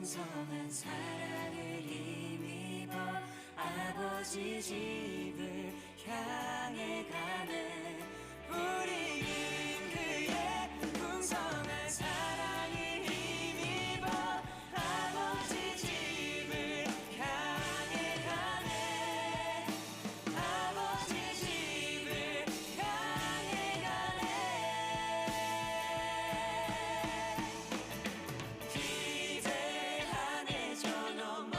풍성한 사랑을 힘입어 아버지 집을 향해 가네. 우리는 그의 풍성한 사랑을 힘입어 아버지 집을 향해 가네. 아버지 집을 향해 가네. 기대하네 저 너머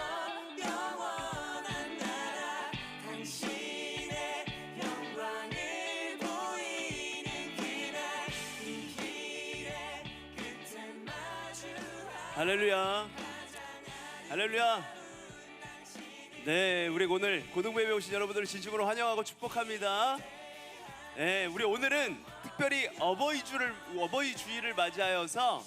영원한 나라 당신의 영광을 보이는 그날 이 길의 끝에 마주하는 할렐루야, 할렐루야. 네, 우리 오늘 고등부 예배 오신 여러분들을 진심으로 환영하고 축복합니다. 네, 우리 오늘은 특별히 어버이 주일을 맞이하여서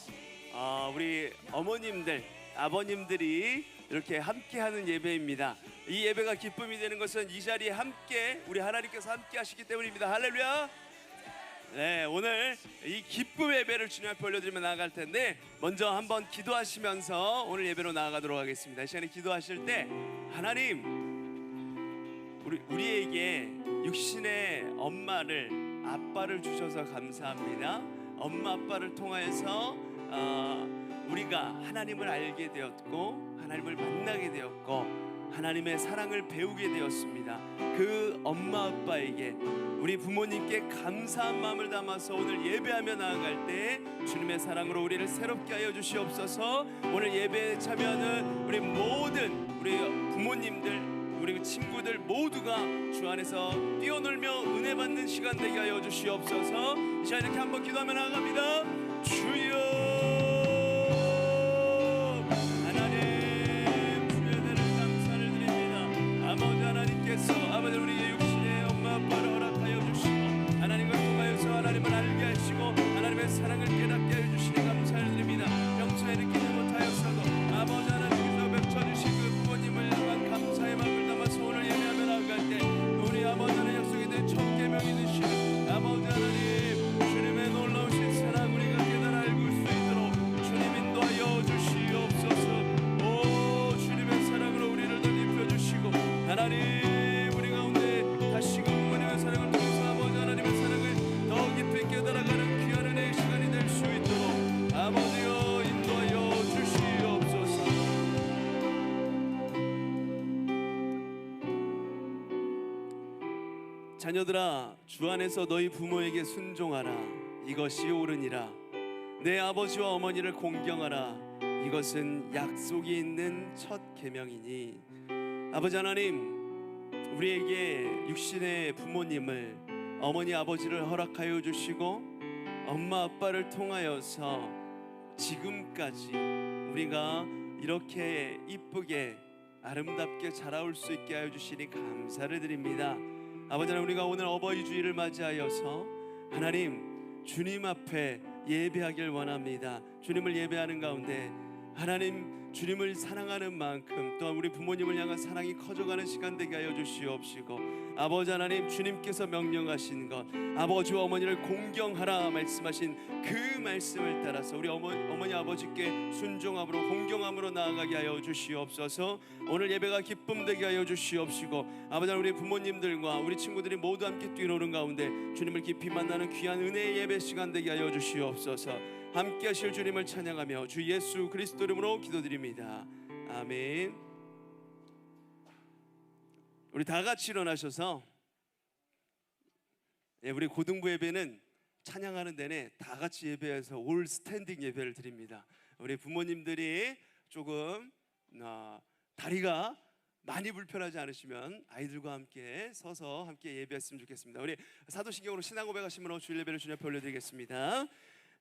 우리 어머님들, 아버님들이 이렇게 함께하는 예배입니다. 이 예배가 기쁨이 되는 것은 이 자리에 함께 우리 하나님께서 함께 하시기 때문입니다. 할렐루야. 네, 오늘 이 기쁨 예배를 주님 앞에 올려드리며 나아갈 텐데, 먼저 한번 기도하시면서 오늘 예배로 나아가도록 하겠습니다. 이 시간에 기도하실 때 하나님, 우리에게 육신의 엄마를, 아빠를 주셔서 감사합니다. 엄마 아빠를 통하여서 우리가 하나님을 알게 되었고 하나님을 만나게 되었고 하나님의 사랑을 배우게 되었습니다. 그 엄마 아빠에게, 우리 부모님께 감사한 마음을 담아서 오늘 예배하며 나아갈 때 주님의 사랑으로 우리를 새롭게 하여 주시옵소서. 오늘 예배에 참여하는 우리 모든 우리 부모님들, 우리 친구들 모두가 주 안에서 뛰어놀며 은혜 받는 시간 되게 하여 주시옵소서. 자, 이렇게 한번 기도하며 나아갑니다. 주여, 아버지, 우리의 육신의 엄마 아빠를 허락하여 주시고 하나님과 통하여서 하나님을 알게 하시고 하나님의 사랑을 깨닫게 하여 주시니 감사를 드립니다. 평소에 느끼지 못하였어도 아버지 하나님께서 맺혀주신 그 부모님을 향한 감사의 마음을 담아서 오늘 예배하며 나아갈 때 우리 아버지 하나님 약속이 된 첫 계명이 되시는 아버지 하나님, 주님의 놀라우신 사랑 우리가 깨달아 알고 수 있도록 주님 인도하여 주시옵소서. 오, 주님의 사랑으로 우리를 더 입혀주시고 하나님, 깨달아가는 귀한 은혜의 시간이 될 수 있도록 아버지여 인도하여 주시옵소서. 자녀들아, 주 안에서 너희 부모에게 순종하라. 이것이 옳으니라. 내 아버지와 어머니를 공경하라. 이것은 약속이 있는 첫 계명이니. 아버지 하나님, 우리에게 육신의 부모님을, 어머니 아버지를 허락하여 주시고 엄마 아빠를 통하여서 지금까지 우리가 이렇게 이쁘게 아름답게 자라올 수 있게 하여 주시니 감사를 드립니다. 아버지 하나님, 우리가 오늘 어버이 주일을 맞이하여서 하나님 주님 앞에 예배하길 원합니다. 주님을 예배하는 가운데 하나님, 주님을 사랑하는 만큼 또한 우리 부모님을 향한 사랑이 커져가는 시간 되게 하여 주시옵시고, 아버지 하나님, 주님께서 명령하신 것, 아버지와 어머니를 공경하라 말씀하신 그 말씀을 따라서 우리 어머니 아버지께 순종함으로 공경함으로 나아가게 하여 주시옵소서. 오늘 예배가 기쁨 되게 하여 주시옵시고, 아버지 하나님, 우리 부모님들과 우리 친구들이 모두 함께 뛰노는 가운데 주님을 깊이 만나는 귀한 은혜의 예배 시간 되게 하여 주시옵소서. 함께 하실 주님을 찬양하며 주 예수 그리스도 이름으로 기도드립니다. 아멘. 우리 다 같이 일어나셔서, 우리 고등부 예배는 찬양하는 내내 다 같이 예배해서 올 스탠딩 예배를 드립니다. 우리 부모님들이 조금 다리가 많이 불편하지 않으시면 아이들과 함께 서서 함께 예배했으면 좋겠습니다. 우리 사도신경으로 신앙 고백하심으로 주일 예배를 주님 앞에 올려드리겠습니다.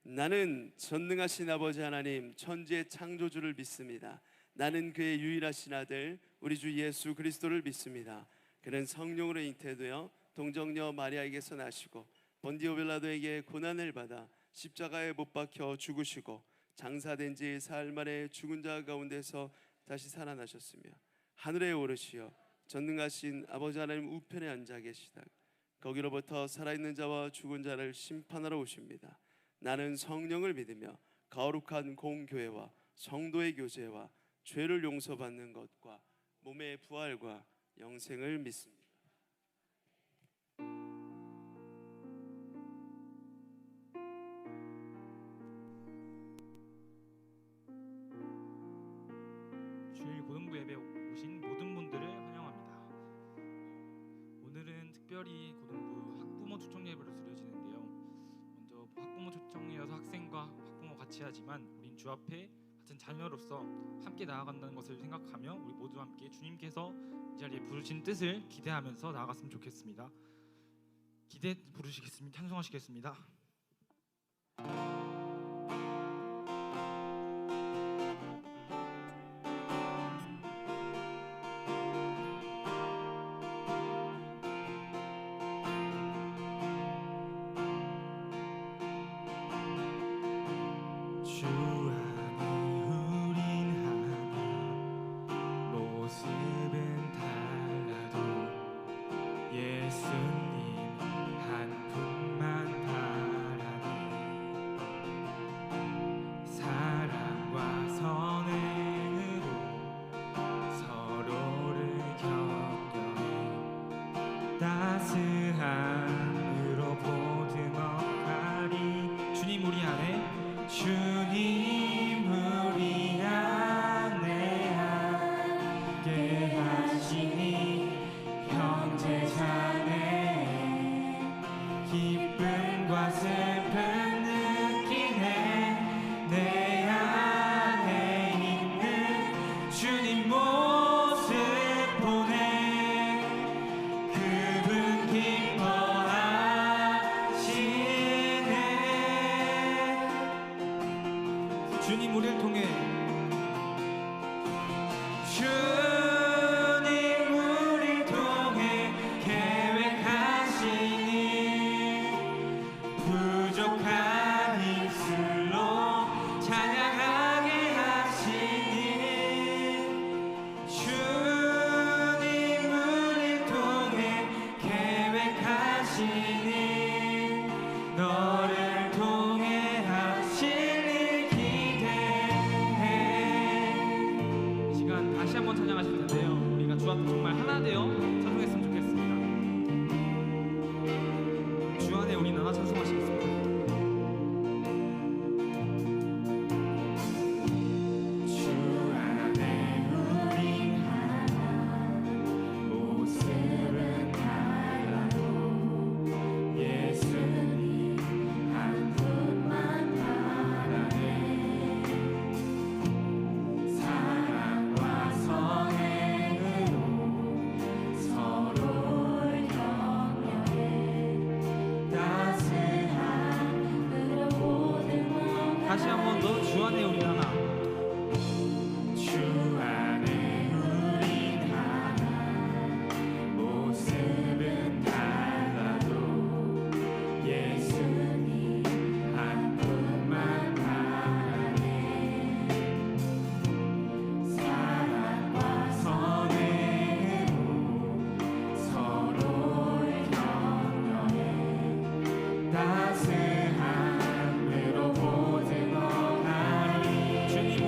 나는 전능하신 아버지 하나님, 천지의 창조주를 믿습니다. 나는 그의 유일하신 아들 우리 주 예수 그리스도를 믿습니다. 그는 성령으로 잉태되어 동정녀 마리아에게서 나시고 본디오 빌라도에게 고난을 받아 십자가에 못 박혀 죽으시고 장사된 지 사흘 만에 죽은 자 가운데서 다시 살아나셨으며 하늘에 오르시어 전능하신 아버지 하나님 우편에 앉아 계시다 거기로부터 살아있는 자와 죽은 자를 심판하러 오십니다. 나는 성령을 믿으며 거룩한 공교회와 성도의 교제와 죄를 용서받는 것과 몸의 부활과 영생을 믿습니다. 주일 고등부 예배 오신 모든 분들을 환영합니다. 오늘은 특별히 고등부 학부모 초청 예배로 드려지는데요. 먼저 학부모 초청이어서 학생과 학부모 같이 하지만 우린 주 앞에 같은 자녀로서 함께 나아간다는 것을 생각하며 우리 모두 함께 주님께서 이 자리에 부르신 뜻을 기대하면서 나아갔으면 좋겠습니다. 기대 부르시겠습니다. 찬송하시겠습니다. 주 안에 우린 하나 모습은 달라도 예수님 한 분만 바라네 사랑과 선행으로 서로를 격려해 따스함으로 보듬어가리 주님 우리 안에 주님 우리 안에 함께 하시니 형제 자매 기쁨과 슬픔 느끼네 내 안에 있는 주님 모습 보네 그분 기뻐하시네 주님 우리를 통해 주님 우리를 통해 계획하시니 부족한 입술로 찬양하게 하시니 주님 우리를 통해 계획하시니 너를 통해 하실 일 기대해 이 시간 다시 한번 찬양하실 텐데요 우리가 주 앞에 정말 하나 되어 찬송했으면 좋겠습니다 주 안에 우리 나눠 찬송하시겠습니다 주 안에 우린 하나 모습은 달라도 예수님 한 분만 바라네 사랑과 선행으로 서로를 격려해 따스함으로 보듬어 다시 한 번 더 주 안에 우린 하나 주 안에 우린 하나 모습은 달라도 예수님 한 분만 바라네 사랑과 선행으로 서로를 격려해 따스함으로 보듬어 가리 주님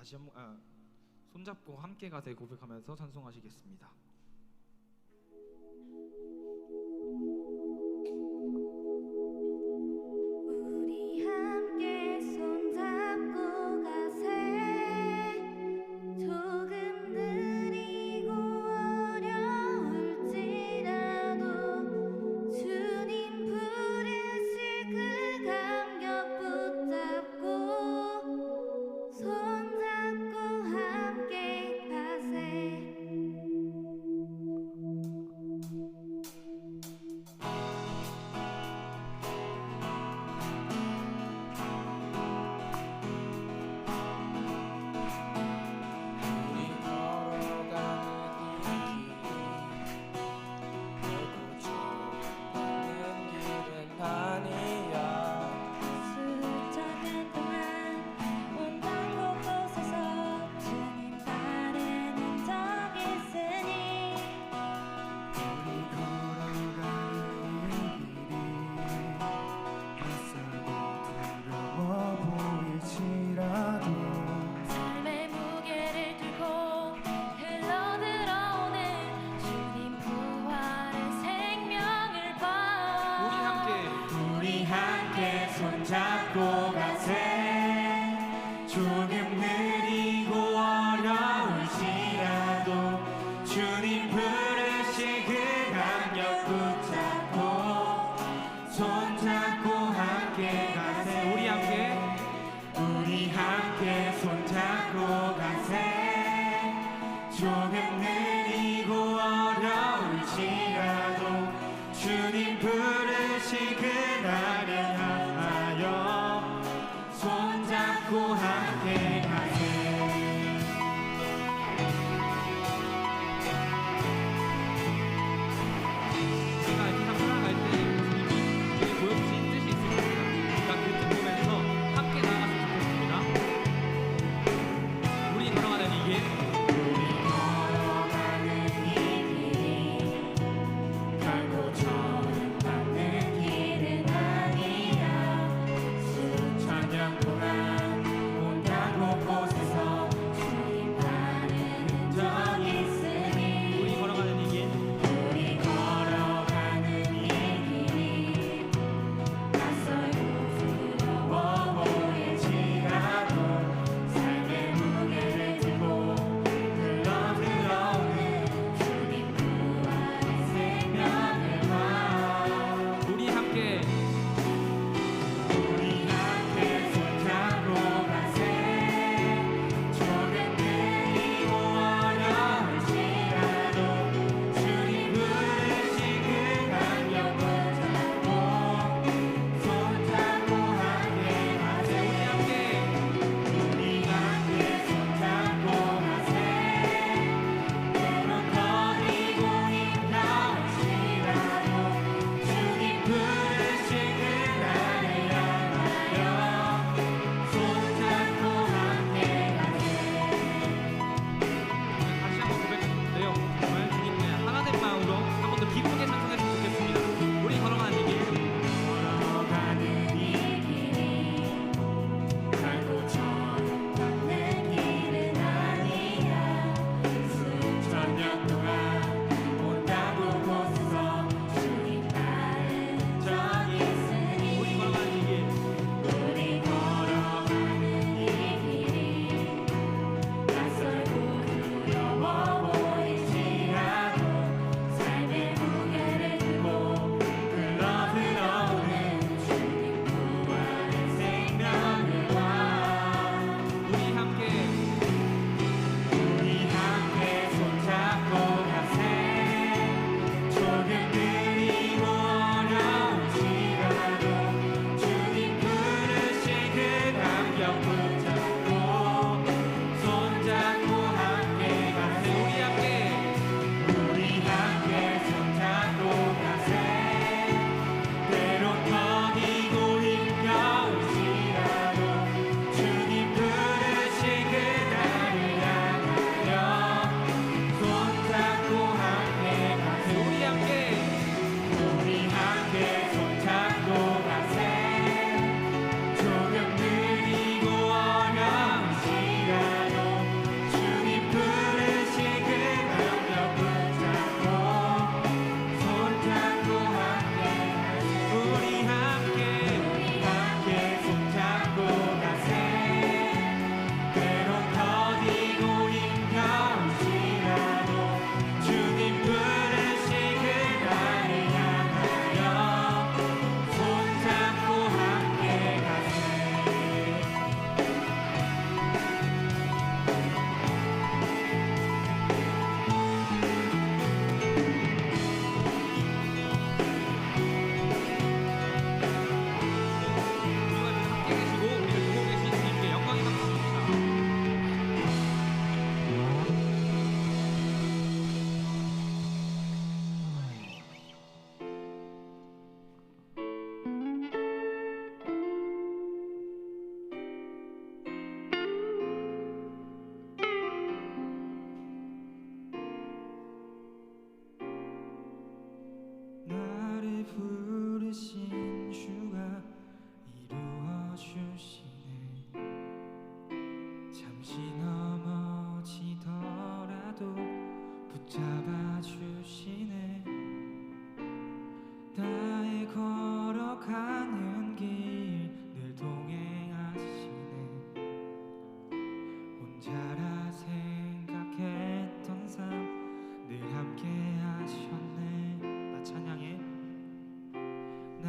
다시 한번 손잡고 함께 가세 고백하면서 찬송하시겠습니다. 우리 함께 손잡고 가세 조금 느리고 어려울지라도 주님 부르실 그 감격 붙잡고 손잡고 함께 가세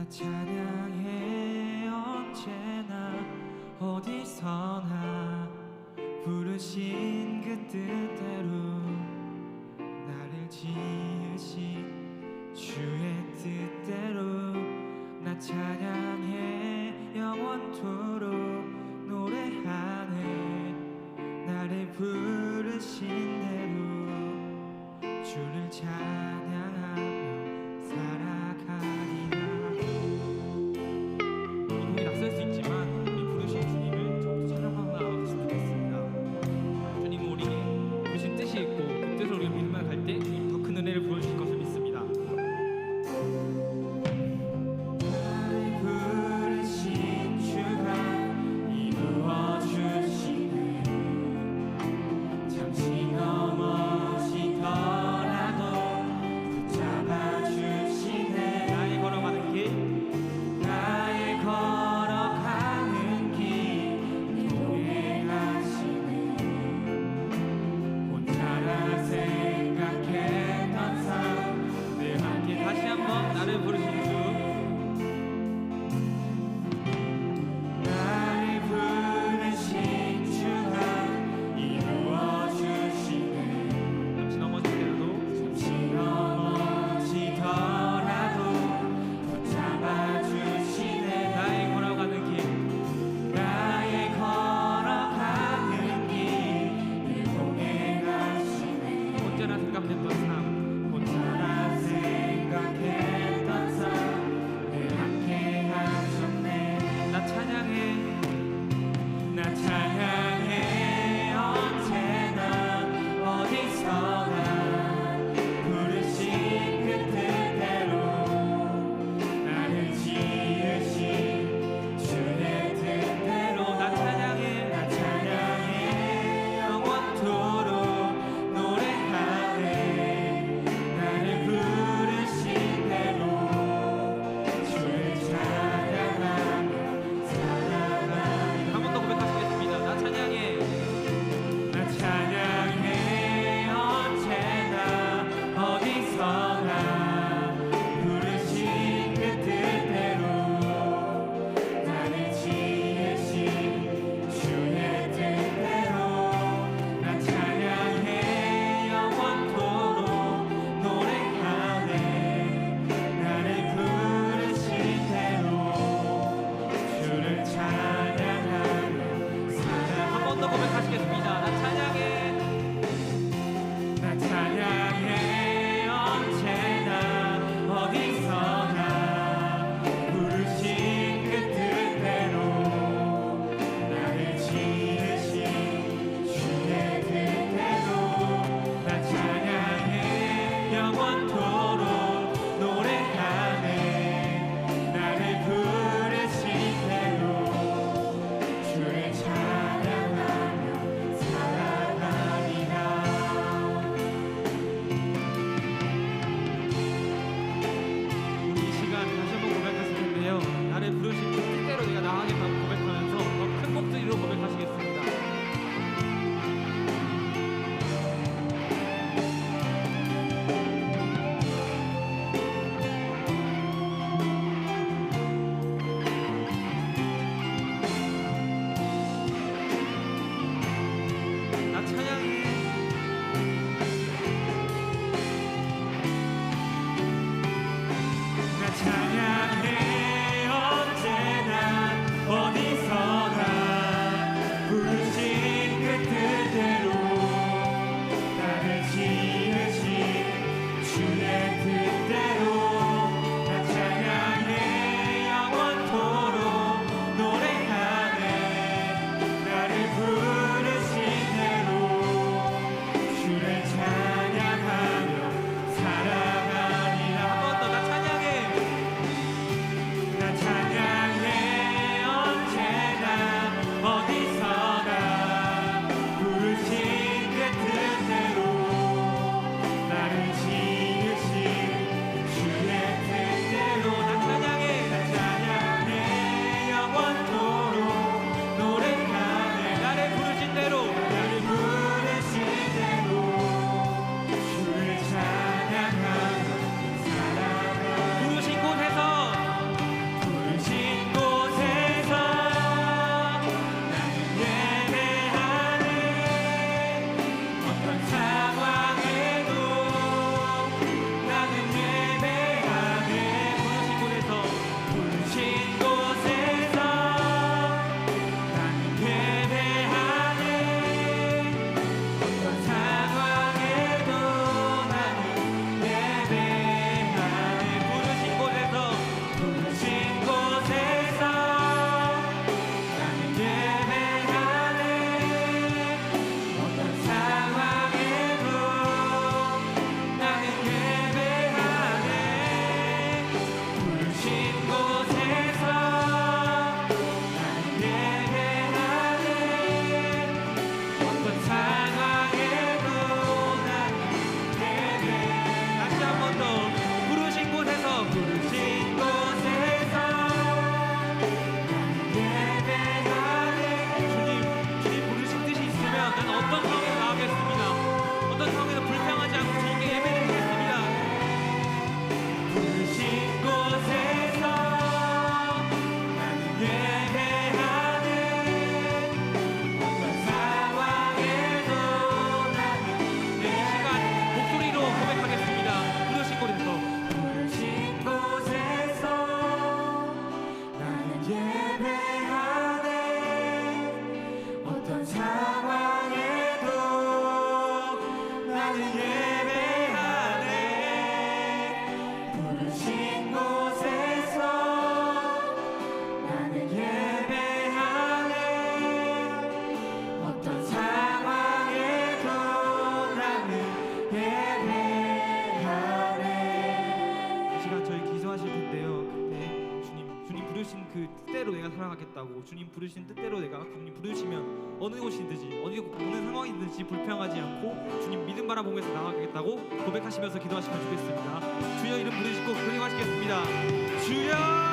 나 찬양해 언제나 어디서나 부르신 그 뜻대로 나를 지으신 주의 뜻대로 나 찬양해 영원토록 노래하네 나를 부르신 대로 주를 찬양하며 살아가리라. 이 곡이 낯설 수 있지만 우리 부르신 주님을 더욱더 찬양하고 나아갔으면 좋겠습니다. 주님 뜻대로 내가 살아가겠다고, 주님 부르신 뜻대로 내가 주님 부르시면 어느 곳이든지 어느 상황이든지 불평하지 않고 주님 믿음 바라보면서 나아가겠다고 고백하시면서 기도하시면 좋겠습니다. 주여 이름 부르시고 고백하시겠습니다. 주여!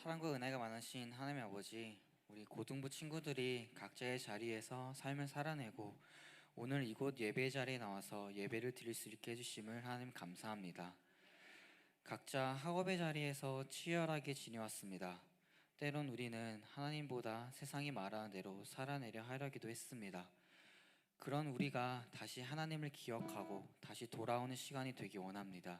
사랑과 은혜가 많으신 하나님의 아버지, 우리 고등부 친구들이 각자의 자리에서 삶을 살아내고 오늘 이곳 예배 자리에 나와서 예배를 드릴 수 있게 해주심을 하나님 감사합니다. 각자 학업의 자리에서 치열하게 지내왔습니다. 때론 우리는 하나님보다 세상이 말하는 대로 살아내려 하려기도 했습니다. 그런 우리가 다시 하나님을 기억하고 다시 돌아오는 시간이 되기 원합니다.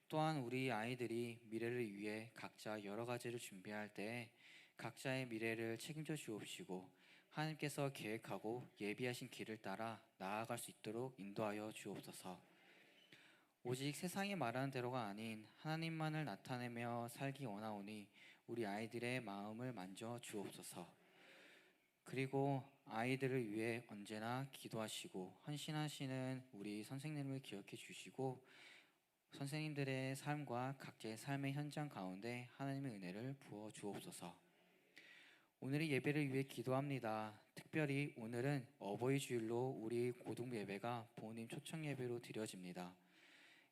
또한 우리 아이들이 미래를 위해 각자 여러 가지를 준비할 때 각자의 미래를 책임져 주옵시고 하나님께서 계획하고 예비하신 길을 따라 나아갈 수 있도록 인도하여 주옵소서. 오직 세상이 말하는 대로가 아닌 하나님만을 나타내며 살기 원하오니 우리 아이들의 마음을 만져 주옵소서. 그리고 아이들을 위해 언제나 기도하시고 헌신하시는 우리 선생님을 기억해 주시고 선생님들의 삶과 각자의 삶의 현장 가운데 하나님의 은혜를 부어 주옵소서. 오늘의 예배를 위해 기도합니다. 특별히 오늘은 어버이 주일로 우리 고등부 예배가 부모님 초청 예배로 드려집니다.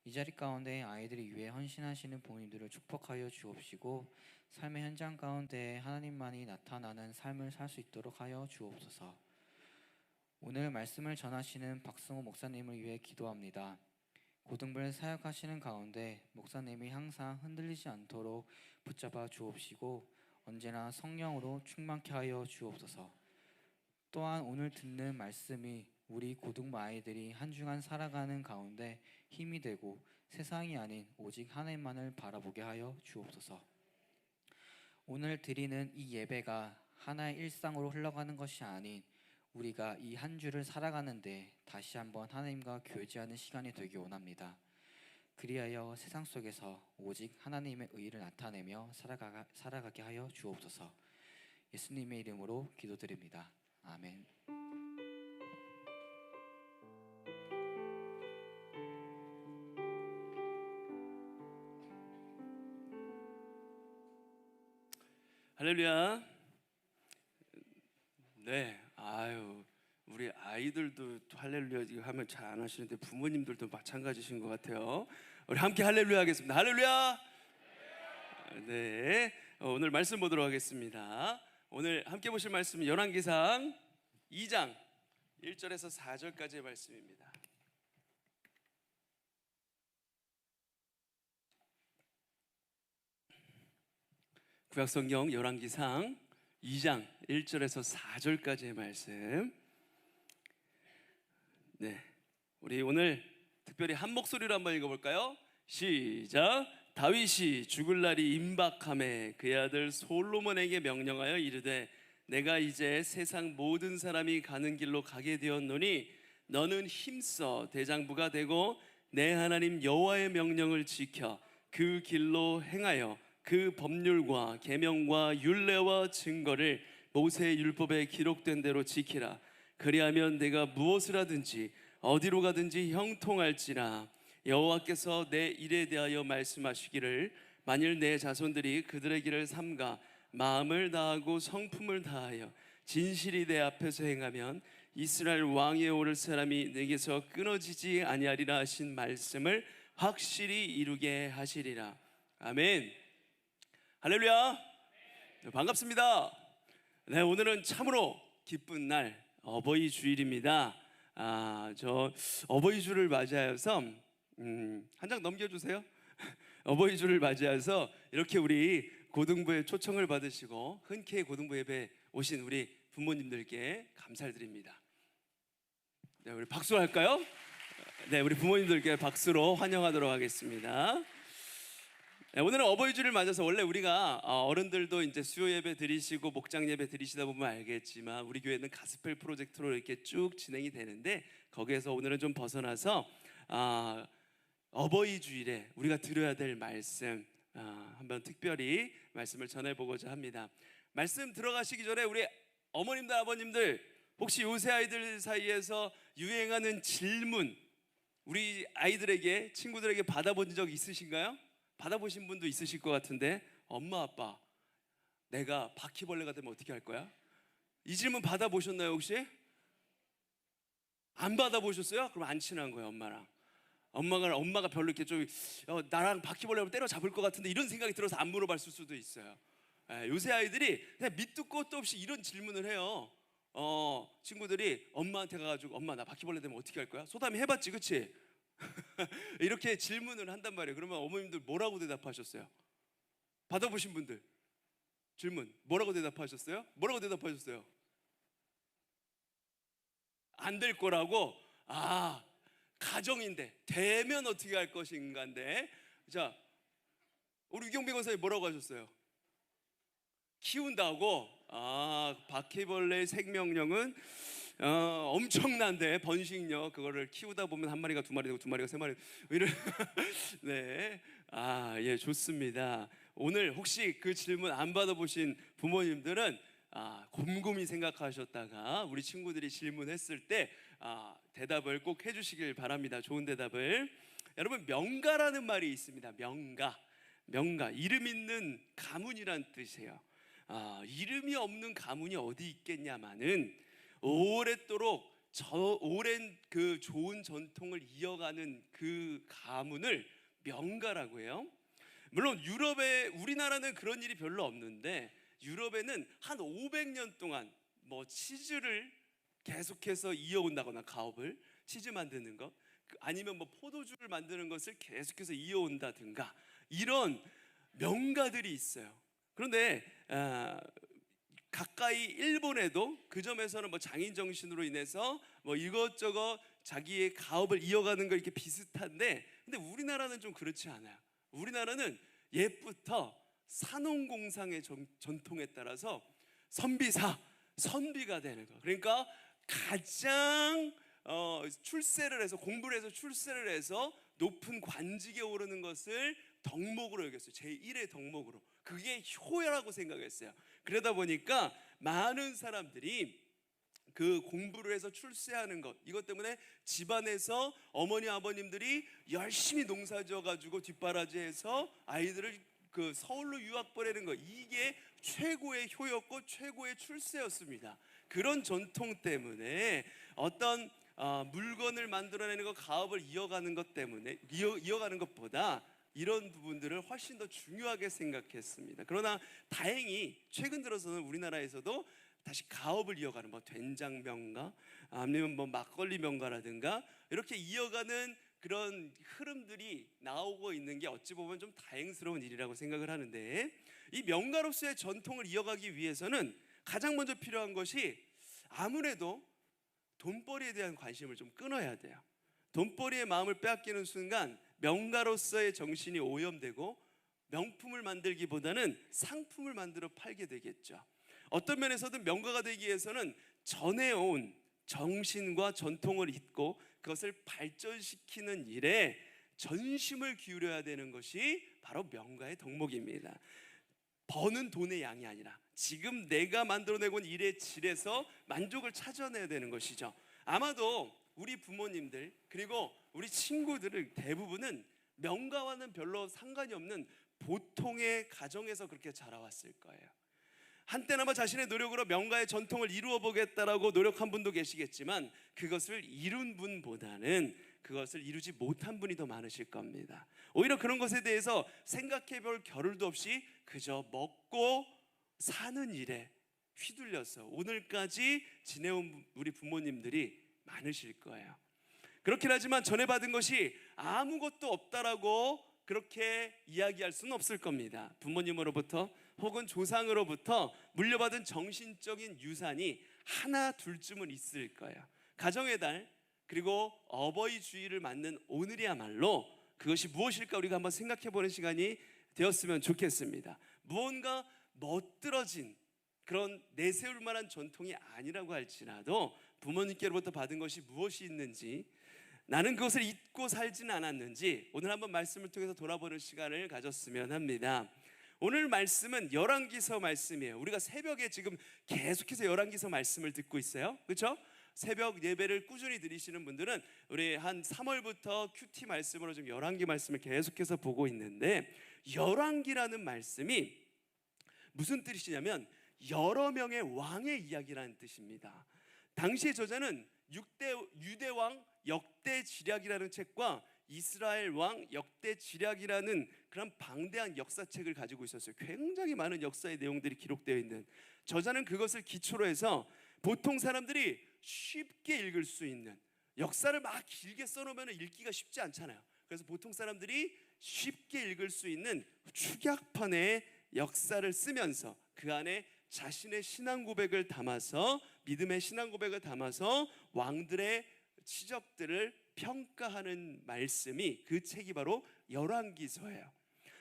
이 자리 가운데 아이들을 위해 헌신하시는 부모님들을 축복하여 주옵시고 삶의 현장 가운데 하나님만이 나타나는 삶을 살 수 있도록 하여 주옵소서. 오늘 말씀을 전하시는 박승호 목사님을 위해 기도합니다. 고등부를 사역하시는 가운데 목사님이 항상 흔들리지 않도록 붙잡아 주옵시고 언제나 성령으로 충만케 하여 주옵소서. 또한 오늘 듣는 말씀이 우리 고등부 아이들이 한 주간 살아가는 가운데 힘이 되고 세상이 아닌 오직 하나님만을 바라보게 하여 주옵소서. 오늘 드리는 이 예배가 하나의 일상으로 흘러가는 것이 아닌 우리가 이 한 주를 살아가는데 다시 한번 하나님과 교제하는 시간이 되기 원합니다. 그리하여 세상 속에서 오직 하나님의 의를 나타내며 살아가게 하여 주옵소서. 예수님의 이름으로 기도드립니다. 아멘. 할렐루야. 네, 아유, 우리 아이들도 할렐루야 하면 잘 안 하시는데 부모님들도 마찬가지신 것 같아요. 우리 함께 할렐루야 하겠습니다. 할렐루야. 네, 오늘 말씀 보도록 하겠습니다. 오늘 함께 보실 말씀은 열왕기상 2장 1절에서 4절까지의 말씀입니다. 구약성경 열왕기상 2장 1절에서 4절까지의 말씀. 네, 우리 오늘 특별히 한 목소리로 한번 읽어볼까요? 시작. 다윗이 죽을 날이 임박함에 그의 아들 솔로몬에게 명령하여 이르되 내가 이제 세상 모든 사람이 가는 길로 가게 되었노니 너는 힘써 대장부가 되고 내 하나님 여호와의 명령을 지켜 그 길로 행하여 그 법률과 계명과 율례와 증거를 모세의 율법에 기록된 대로 지키라. 그리하면 내가 무엇을 하든지 어디로 가든지 형통할지라. 여호와께서 내 일에 대하여 말씀하시기를 만일 내 자손들이 그들의 길을 삼가 마음을 다하고 성품을 다하여 진실이 내 앞에서 행하면 이스라엘 왕위에 오를 사람이 내게서 끊어지지 아니하리라 하신 말씀을 확실히 이루게 하시리라. 아멘. 할렐루야. 네, 반갑습니다. 네, 오늘은 참으로 기쁜 날 어버이 주일입니다. 저 어버이 주를 맞이하여서 한 장 넘겨주세요. 어버이 주를 맞이해서 이렇게 우리 고등부에 초청을 받으시고 흔쾌히 고등부 예배 오신 우리 부모님들께 감사를 드립니다. 네, 우리 박수 할까요? 네, 우리 부모님들께 박수로 환영하도록 하겠습니다. 네, 오늘은 어버이 주를 맞아서 원래 우리가 어른들도 이제 수요 예배 드리시고 목장 예배 드리시다 보면 알겠지만 우리 교회는 가스펠 프로젝트로 이렇게 쭉 진행이 되는데 거기에서 오늘은 좀 벗어나서 어버이 주일에 우리가 들어야 될 말씀 한번 특별히 말씀을 전해보고자 합니다. 말씀 들어가시기 전에 우리 어머님들 아버님들 혹시 요새 아이들 사이에서 유행하는 질문 우리 아이들에게 친구들에게 받아본 적 있으신가요? 받아보신 분도 있으실 것 같은데 엄마 아빠 내가 바퀴벌레가 되면 어떻게 할 거야? 이 질문 받아보셨나요 혹시? 안 받아보셨어요? 그럼 안 친한 거예요 엄마랑. 엄마가 별로 이렇게 좀 나랑 바퀴벌레를 때려잡을 것 같은데 이런 생각이 들어서 안 물어봤을 수도 있어요. 요새 아이들이 그냥 밑도 끝도 없이 이런 질문을 해요. 친구들이 엄마한테 가가지고 엄마 나 바퀴벌레 되면 어떻게 할 거야? 소담이 해봤지 그치? 이렇게 질문을 한단 말이에요. 그러면 어머님들 뭐라고 대답하셨어요? 받아보신 분들 질문 뭐라고 대답하셨어요? 뭐라고 대답하셨어요? 안 될 거라고? 가정인데 되면 어떻게 할 것인가인데 자 우리 유경빈 권사님 뭐라고 하셨어요? 키운다고? 바퀴벌레의 생명력은 엄청난데 번식력 그거를 키우다 보면 한 마리가 두 마리 되고 두 마리가 세 마리 이런 네, 예 좋습니다. 오늘 혹시 그 질문 안 받아보신 부모님들은 곰곰이 생각하셨다가 우리 친구들이 질문했을 때 대답을 꼭 해주시길 바랍니다. 좋은 대답을. 여러분 명가라는 말이 있습니다. 명가 이름 있는 가문이란 뜻이에요. 이름이 없는 가문이 어디 있겠냐마는 오랫도록 오랜 그 좋은 전통을 이어가는 그 가문을 명가라고 해요. 물론 유럽에 우리나라는 그런 일이 별로 없는데 유럽에는 한 500년 동안 뭐 치즈를 계속해서 이어온다거나 가업을 치즈 만드는 것 아니면 뭐 포도주를 만드는 것을 계속해서 이어온다든가 이런 명가들이 있어요. 그런데 가까이 일본에도 그 점에서는 뭐 장인 정신으로 인해서 뭐 이것저것 자기의 가업을 이어가는 거 이렇게 비슷한데 근데 우리나라는 좀 그렇지 않아요. 우리나라는 옛부터 산업공상의 전통에 따라서 선비가 되는 거. 그러니까 가장 출세를 해서 공부를 해서 출세를 해서 높은 관직에 오르는 것을 덕목으로 여겼어요. 제1의 덕목으로. 그게 효라고 생각했어요. 그러다 보니까 많은 사람들이 그 공부를 해서 출세하는 것 이것 때문에 집안에서 어머니 아버님들이 열심히 농사지어 가지고 뒷바라지해서 아이들을 그 서울로 유학 보내는 것 이게 최고의 효였고 최고의 출세였습니다. 그런 전통 때문에 어떤 물건을 만들어내는 것 가업을 이어가는 것 때문에 이어가는 것보다 이런 부분들을 훨씬 더 중요하게 생각했습니다. 그러나 다행히 최근 들어서는 우리나라에서도 다시 가업을 이어가는 뭐 된장 명가 아니면 뭐 막걸리 명가라든가 이렇게 이어가는 그런 흐름들이 나오고 있는 게 어찌 보면 좀 다행스러운 일이라고 생각을 하는데 이 명가로서의 전통을 이어가기 위해서는 가장 먼저 필요한 것이 아무래도 돈벌이에 대한 관심을 좀 끊어야 돼요. 돈벌이의 마음을 빼앗기는 순간 명가로서의 정신이 오염되고 명품을 만들기보다는 상품을 만들어 팔게 되겠죠. 어떤 면에서든 명가가 되기 위해서는 전해온 정신과 전통을 잇고 그것을 발전시키는 일에 전심을 기울여야 되는 것이 바로 명가의 덕목입니다. 버는 돈의 양이 아니라 지금 내가 만들어내고 온 일의 질에서 만족을 찾아내야 되는 것이죠. 아마도 우리 부모님들 그리고 우리 친구들을 대부분은 명가와는 별로 상관이 없는 보통의 가정에서 그렇게 자라왔을 거예요. 한때나마 자신의 노력으로 명가의 전통을 이루어 보겠다라고 노력한 분도 계시겠지만 그것을 이룬 분보다는 그것을 이루지 못한 분이 더 많으실 겁니다. 오히려 그런 것에 대해서 생각해 볼 겨를도 없이 그저 먹고 사는 일에 휘둘려서 오늘까지 지내온 우리 부모님들이 많으실 거예요. 그렇긴 하지만 전에 받은 것이 아무것도 없다라고 그렇게 이야기할 수는 없을 겁니다. 부모님으로부터 혹은 조상으로부터 물려받은 정신적인 유산이 하나 둘쯤은 있을 거예요. 가정의 달 그리고 어버이 주일을 맞는 오늘이야말로 그것이 무엇일까 우리가 한번 생각해보는 시간이 되었으면 좋겠습니다. 무언가 멋들어진 그런 내세울 만한 전통이 아니라고 할지라도 부모님께로부터 받은 것이 무엇이 있는지, 나는 그것을 잊고 살지는 않았는지 오늘 한번 말씀을 통해서 돌아보는 시간을 가졌으면 합니다. 오늘 말씀은 열왕기서 말씀이에요. 우리가 새벽에 지금 계속해서 열왕기서 말씀을 듣고 있어요. 그렇죠? 새벽 예배를 꾸준히 드리시는 분들은 우리 한 3월부터 큐티 말씀으로 좀 열왕기 말씀을 계속해서 보고 있는데, 열왕기라는 말씀이 무슨 뜻이냐면 여러 명의 왕의 이야기라는 뜻입니다. 당시의 저자는 유대왕 역대지략이라는 책과 이스라엘 왕 역대지략이라는 그런 방대한 역사책을 가지고 있었어요. 굉장히 많은 역사의 내용들이 기록되어 있는, 저자는 그것을 기초로 해서 보통 사람들이 쉽게 읽을 수 있는, 역사를 막 길게 써놓으면 읽기가 쉽지 않잖아요. 그래서 보통 사람들이 쉽게 읽을 수 있는 축약판의 역사를 쓰면서 그 안에 자신의 신앙 고백을 담아서, 믿음의 신앙 고백을 담아서 왕들의 치적들을 평가하는 말씀이, 그 책이 바로 열왕기서예요.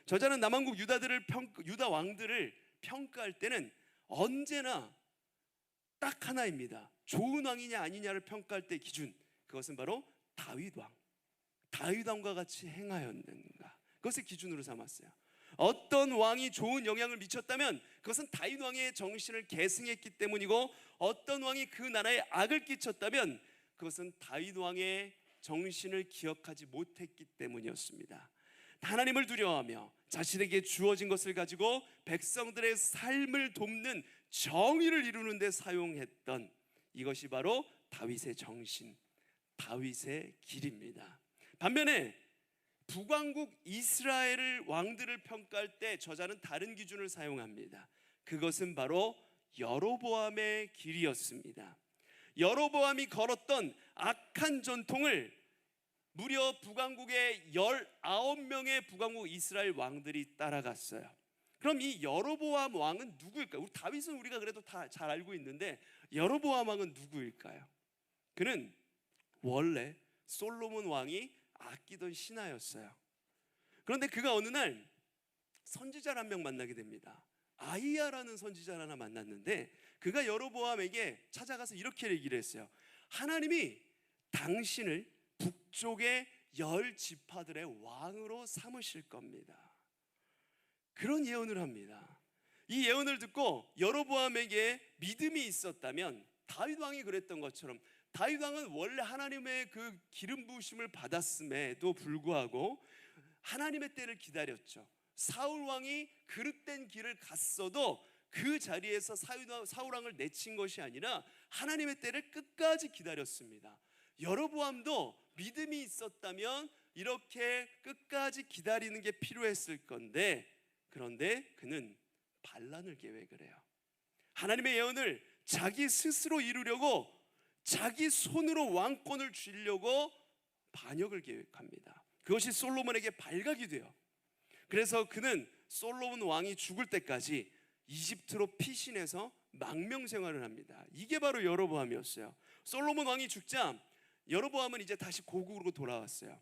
저자는 남왕국 유다 왕들을 평가할 때는 언제나 딱 하나입니다. 좋은 왕이냐 아니냐를 평가할 때 기준, 그것은 바로 다윗 왕과 같이 행하였는가, 그것을 기준으로 삼았어요. 어떤 왕이 좋은 영향을 미쳤다면 그것은 다윗 왕의 정신을 계승했기 때문이고, 어떤 왕이 그 나라에 악을 끼쳤다면 그것은 다윗 왕의 정신을 기억하지 못했기 때문이었습니다. 하나님을 두려워하며 자신에게 주어진 것을 가지고 백성들의 삶을 돕는 정의를 이루는 데 사용했던, 이것이 바로 다윗의 정신, 다윗의 길입니다. 반면에 북왕국 이스라엘 왕들을 평가할 때 저자는 다른 기준을 사용합니다. 그것은 바로 여로보암의 길이었습니다. 여로보암이 걸었던 악한 전통을 무려 북왕국의 19명의 북왕국 이스라엘 왕들이 따라갔어요. 그럼 이 여로보암 왕은 누구일까요? 우리 다윗은 우리가 그래도 다 잘 알고 있는데 여로보암 왕은 누구일까요? 그는 원래 솔로몬 왕이 아끼던 신하였어요. 그런데 그가 어느 날 선지자 한 명 만나게 됩니다. 아히야라는 선지자를 하나 만났는데, 그가 여로보암에게 찾아가서 이렇게 얘기를 했어요. 하나님이 당신을 북쪽의 10지파들의 왕으로 삼으실 겁니다. 그런 예언을 합니다. 이 예언을 듣고 여로보암에게 믿음이 있었다면, 다윗 왕이 그랬던 것처럼, 다윗 왕은 원래 하나님의 그 기름 부으심을 받았음에도 불구하고 하나님의 때를 기다렸죠. 사울 왕이 그릇된 길을 갔어도 그 자리에서 사울 왕을 내친 것이 아니라 하나님의 때를 끝까지 기다렸습니다. 여로보암도 믿음이 있었다면 이렇게 끝까지 기다리는 게 필요했을 건데, 그런데 그는 반란을 계획을 해요. 하나님의 예언을 자기 스스로 이루려고, 자기 손으로 왕권을 쥐려고 반역을 계획합니다. 그것이 솔로몬에게 발각이 돼요. 그래서 그는 솔로몬 왕이 죽을 때까지 이집트로 피신해서 망명 생활을 합니다. 이게 바로 여로보암이었어요. 솔로몬 왕이 죽자 여로보암은 이제 다시 고국으로 돌아왔어요.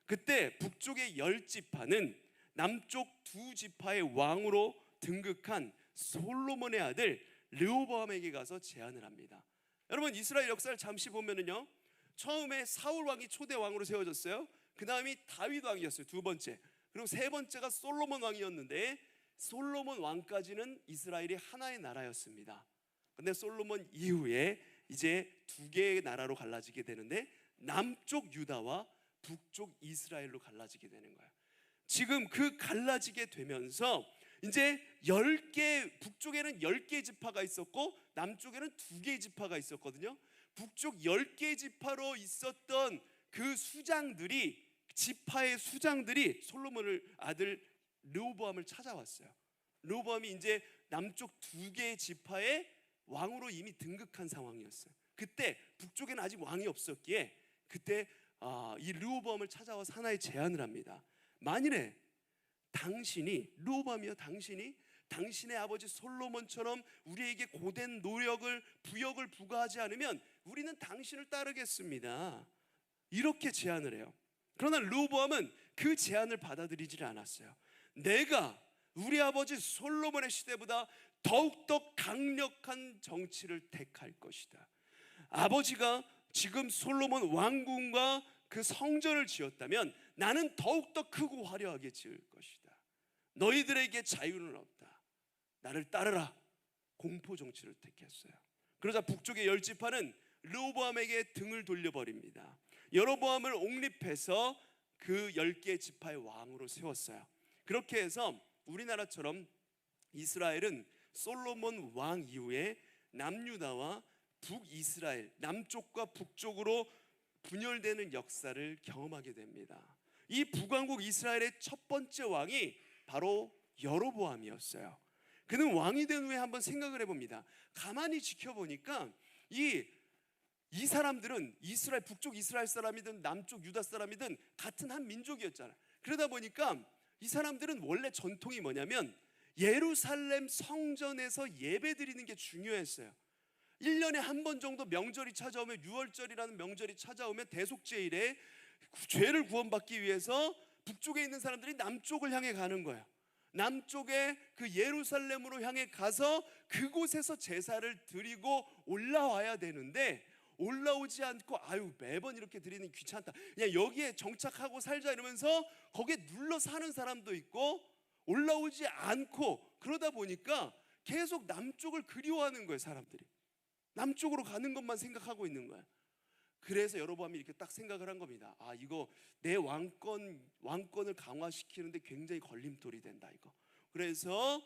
그때 북쪽의 10지파는 남쪽 2지파의 왕으로 등극한 솔로몬의 아들 르호보암에게 가서 제안을 합니다. 여러분, 이스라엘 역사를 잠시 보면은요, 처음에 사울 왕이 초대 왕으로 세워졌어요. 그 다음이 다윗 왕이었어요, 두 번째. 그리고 세 번째가 솔로몬 왕이었는데, 솔로몬 왕까지는 이스라엘이 하나의 나라였습니다. 근데 솔로몬 이후에 이제 두 개의 나라로 갈라지게 되는데, 남쪽 유다와 북쪽 이스라엘로 갈라지게 되는 거예요. 지금 그 갈라지게 되면서 이제 10개, 북쪽에는 10개의 지파가 있었고 남쪽에는 2개의 지파가 있었거든요. 북쪽 10개의 지파로 있었던 그 수장들이, 지파의 수장들이 솔로몬을 아들 르호보암을 찾아왔어요. 르호보암이 이제 남쪽 2개의 지파의 왕으로 이미 등극한 상황이었어요. 그때 북쪽에는 아직 왕이 없었기에 그때 이 르호보암을 찾아와서 하나의 제안을 합니다. 만일에 당신이, 르호보암이요, 당신의 아버지 솔로몬처럼 우리에게 고된 노력을, 부역을 부과하지 않으면 우리는 당신을 따르겠습니다. 이렇게 제안을 해요. 그러나 르호보암은 그 제안을 받아들이질 않았어요. 내가 우리 아버지 솔로몬의 시대보다 더욱더 강력한 정치를 택할 것이다. 아버지가 지금 솔로몬 왕궁과 그 성전을 지었다면 나는 더욱더 크고 화려하게 지을 것이다. 너희들에게 자유는 없다. 나를 따르라. 공포 정치를 택했어요. 그러자 북쪽의 10지파는 르호보암에게 등을 돌려버립니다. 여로보암을 옹립해서 그 10개 지파의 왕으로 세웠어요. 그렇게 해서 우리나라처럼 이스라엘은 솔로몬 왕 이후에 남유다와 북이스라엘, 남쪽과 북쪽으로 분열되는 역사를 경험하게 됩니다. 이 북왕국 이스라엘의 첫 번째 왕이 바로 여로보암이었어요. 그는 왕이 된 후에 한번 생각을 해봅니다. 가만히 지켜보니까 이 사람들은 이스라엘, 북쪽 이스라엘 사람이든 남쪽 유다 사람이든 같은 한 민족이었잖아요. 그러다 보니까 이 사람들은 원래 전통이 뭐냐면 예루살렘 성전에서 예배 드리는 게 중요했어요. 1년에 한 번 정도 명절이 찾아오면, 유월절이라는 명절이 찾아오면 대속제일에 죄를 구원받기 위해서 북쪽에 있는 사람들이 남쪽을 향해 가는 거예요. 남쪽에 그 예루살렘으로 향해 가서 그곳에서 제사를 드리고 올라와야 되는데, 올라오지 않고 매번 이렇게 드리는 귀찮다, 그냥 여기에 정착하고 살자 이러면서 거기에 눌러 사는 사람도 있고, 올라오지 않고 그러다 보니까 계속 남쪽을 그리워하는 거예요. 사람들이 남쪽으로 가는 것만 생각하고 있는 거예요. 그래서 여로보암이 이렇게 딱 생각을 한 겁니다. 이거 내 왕권을 강화시키는데 굉장히 걸림돌이 된다 이거. 그래서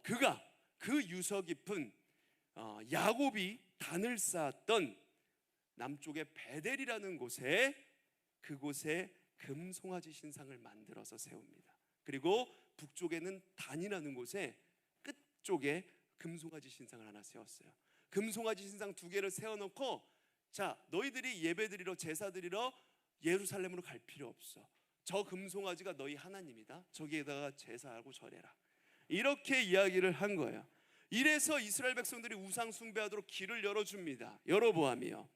그가 그 유서 깊은 야곱이 단을 쌓았던 남쪽의 베델이라는 곳에, 그곳에 금송아지 신상을 만들어서 세웁니다. 그리고 북쪽에는 단이라는 곳에 끝쪽에 금송아지 신상을 하나 세웠어요. 금송아지 신상 2개를 세워놓고, 자, 너희들이 예배드리러, 제사드리러 예루살렘으로 갈 필요 없어. 저 금송아지가 너희 하나님이다. 저기에다가 제사하고 절해라. 이렇게 이야기를 한 거예요. 이래서 이스라엘 백성들이 우상 숭배하도록 길을 열어줍니다. 여로보암이요.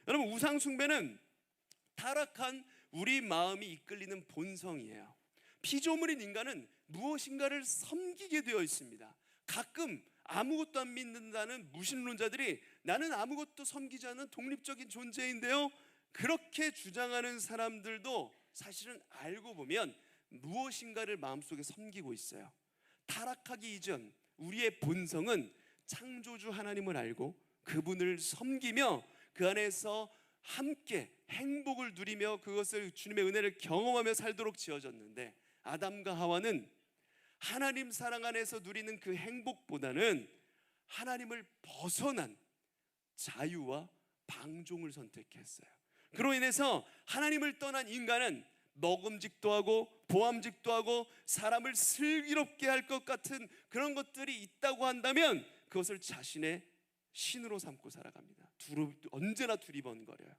여러분, 우상 숭배는 타락한 우리 마음이 이끌리는 본성이에요. 피조물인 인간은 무엇인가를 섬기게 되어 있습니다. 가끔 아무것도 안 믿는다는 무신론자들이 나는 아무것도 섬기지 않는 독립적인 존재인데요, 그렇게 주장하는 사람들도 사실은 알고 보면 무엇인가를 마음속에 섬기고 있어요. 타락하기 이전 우리의 본성은 창조주 하나님을 알고 그분을 섬기며 그 안에서 함께 행복을 누리며 그것을, 주님의 은혜를 경험하며 살도록 지어졌는데, 아담과 하와는 하나님 사랑 안에서 누리는 그 행복보다는 하나님을 벗어난 자유와 방종을 선택했어요. 그로 인해서 하나님을 떠난 인간은 먹음직도 하고 보암직도 하고 사람을 슬기롭게 할 것 같은 그런 것들이 있다고 한다면 그것을 자신의 신으로 삼고 살아갑니다. 언제나 두리번거려요.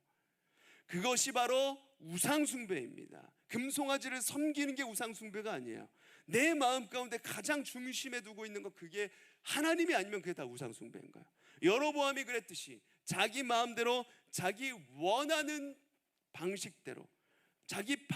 그것이 바로 우상숭배입니다. 금송아지를 섬기는 게 우상숭배가 아니에요. 내 마음 가운데 가장 중심에 두고 있는 것, 그게 하나님이 아니면 그게 다 우상숭배인 거예요. 여로보암이 그랬듯이 자기 마음대로, 자기 원하는 방식대로, 자기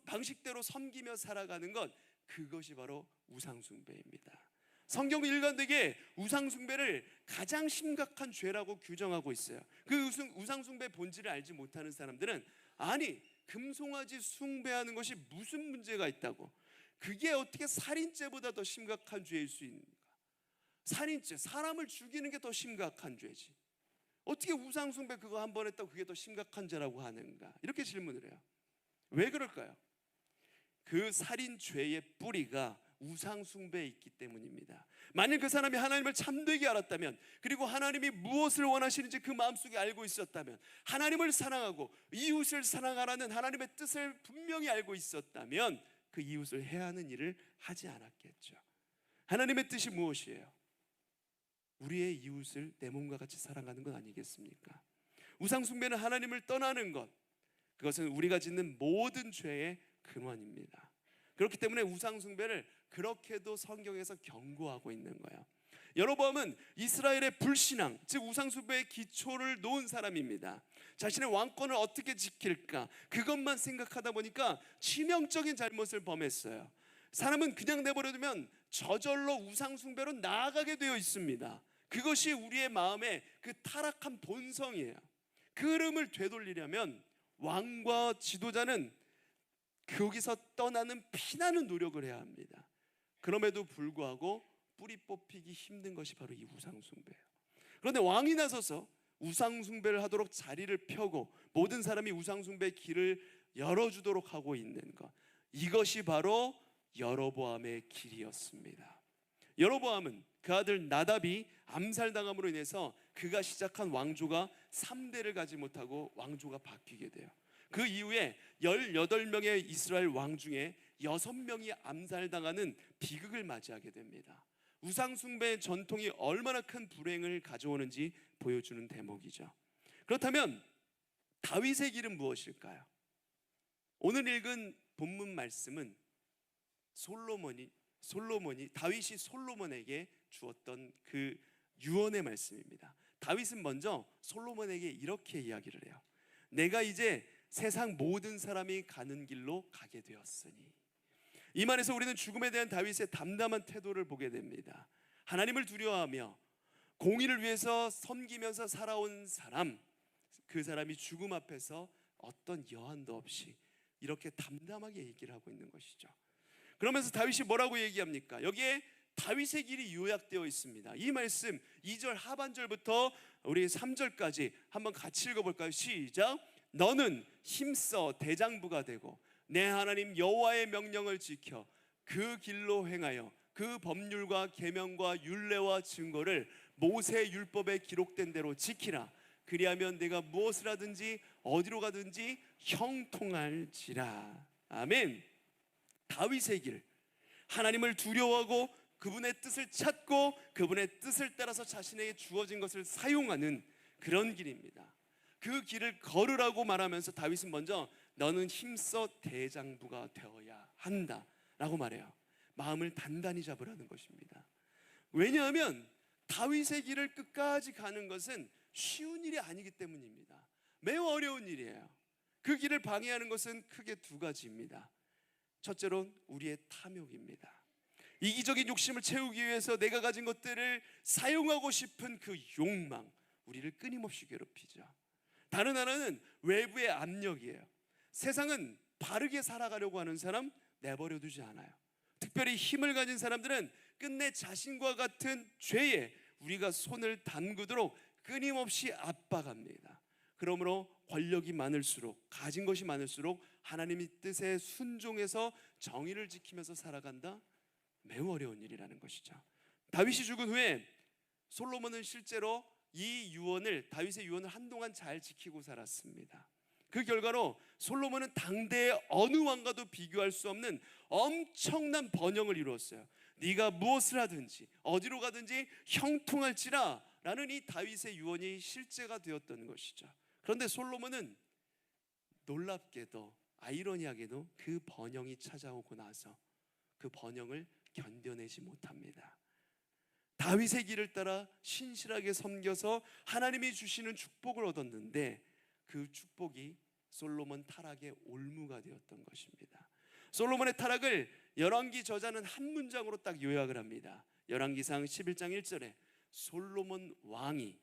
방식대로 섬기며 살아가는 것, 그것이 바로 우상숭배입니다. 성경은 일관되게 우상숭배를 가장 심각한 죄라고 규정하고 있어요. 그 우상숭배 본질을 알지 못하는 사람들은, 아니, 금송아지 숭배하는 것이 무슨 문제가 있다고, 그게 어떻게 살인죄보다 더 심각한 죄일 수 있는가? 살인죄, 사람을 죽이는 게 더 심각한 죄지, 어떻게 우상숭배 그거 한 번 했다고 그게 더 심각한 죄라고 하는가? 이렇게 질문을 해요. 왜 그럴까요? 그 살인죄의 뿌리가 우상숭배에 있기 때문입니다. 만약 그 사람이 하나님을 참되게 알았다면, 그리고 하나님이 무엇을 원하시는지 그 마음속에 알고 있었다면, 하나님을 사랑하고 이웃을 사랑하라는 하나님의 뜻을 분명히 알고 있었다면 그 이웃을 해하는 일을 하지 않았겠죠. 하나님의 뜻이 무엇이에요? 우리의 이웃을 내 몸과 같이 사랑하는 것 아니겠습니까? 우상 숭배는 하나님을 떠나는 것, 그것은 우리가 짓는 모든 죄의 근원입니다. 그렇기 때문에 우상 숭배를 그렇게도 성경에서 경고하고 있는 거예요. 여로보암은 이스라엘의 불신앙, 즉 우상 숭배의 기초를 놓은 사람입니다. 자신의 왕권을 어떻게 지킬까 그것만 생각하다 보니까 치명적인 잘못을 범했어요. 사람은 그냥 내버려두면 저절로 우상 숭배로 나아가게 되어 있습니다. 그것이 우리의 마음의 그 타락한 본성이에요. 그 흐름을 되돌리려면 왕과 지도자는 거기서 떠나는 피나는 노력을 해야 합니다. 그럼에도 불구하고 뿌리 뽑히기 힘든 것이 바로 이 우상 숭배예요. 그런데 왕이 나서서 우상 숭배를 하도록 자리를 펴고 모든 사람이 우상 숭배의 길을 열어주도록 하고 있는 것, 이것이 바로 여로보암의 길이었습니다. 여로보암은 그 아들 나답이 암살당함으로 인해서 그가 시작한 왕조가 3대를 가지 못하고 왕조가 바뀌게 돼요. 그 이후에 18명의 이스라엘 왕 중에 6명이 암살당하는 비극을 맞이하게 됩니다. 우상 숭배의 전통이 얼마나 큰 불행을 가져오는지 보여주는 대목이죠. 그렇다면 다윗의 길은 무엇일까요? 오늘 읽은 본문 말씀은 다윗이 솔로몬에게 주었던 그 유언의 말씀입니다. 다윗은 먼저 솔로몬에게 이렇게 이야기를 해요. 내가 이제 세상 모든 사람이 가는 길로 가게 되었으니. 이 말에서 우리는 죽음에 대한 다윗의 담담한 태도를 보게 됩니다. 하나님을 두려워하며 공의를 위해서 섬기면서 살아온 사람, 그 사람이 죽음 앞에서 어떤 여한도 없이 이렇게 담담하게 얘기를 하고 있는 것이죠. 그러면서 다윗이 뭐라고 얘기합니까? 여기에 다윗의 길이 요약되어 있습니다. 이 말씀 2절 하반절부터 우리 3절까지 한번 같이 읽어볼까요? 시작. 너는 힘써 대장부가 되고 내 하나님 여호와의 명령을 지켜 그 길로 행하여 그 법률과 계명과 율례와 증거를 모세 율법에 기록된 대로 지키라. 그리하면 내가 무엇을 하든지 어디로 가든지 형통할지라. 아멘. 다윗의 길, 하나님을 두려워하고 그분의 뜻을 찾고 그분의 뜻을 따라서 자신에게 주어진 것을 사용하는 그런 길입니다. 그 길을 걸으라고 말하면서 다윗은 먼저 너는 힘써 대장부가 되어야 한다 라고 말해요. 마음을 단단히 잡으라는 것입니다. 왜냐하면 다윗의 길을 끝까지 가는 것은 쉬운 일이 아니기 때문입니다. 매우 어려운 일이에요. 그 길을 방해하는 것은 크게 두 가지입니다. 첫째로는 우리의 탐욕입니다. 이기적인 욕심을 채우기 위해서 내가 가진 것들을 사용하고 싶은 그 욕망, 우리를 끊임없이 괴롭히죠. 다른 하나는 외부의 압력이에요. 세상은 바르게 살아가려고 하는 사람 내버려 두지 않아요. 특별히 힘을 가진 사람들은 끝내 자신과 같은 죄에 우리가 손을 담그도록 끊임없이 압박합니다. 그러므로 권력이 많을수록, 가진 것이 많을수록 하나님의 뜻에 순종해서 정의를 지키면서 살아간다? 매우 어려운 일이라는 것이죠. 다윗이 죽은 후에 솔로몬은 실제로 이 유언을, 다윗의 유언을 한동안 잘 지키고 살았습니다. 그 결과로 솔로몬은 당대의 어느 왕과도 비교할 수 없는 엄청난 번영을 이루었어요. 네가 무엇을 하든지 어디로 가든지 형통할지라 라는 이 다윗의 유언이 실제가 되었던 것이죠. 그런데 솔로몬은 놀랍게도 아이러니하게도 그 번영이 찾아오고 나서 그 번영을 견뎌내지 못합니다. 다윗의 길을 따라 신실하게 섬겨서 하나님이 주시는 축복을 얻었는데 그 축복이 솔로몬 타락의 올무가 되었던 것입니다. 솔로몬의 타락을 열왕기 저자는 한 문장으로 딱 요약을 합니다. 열왕기상 11장 1절에 솔로몬 왕이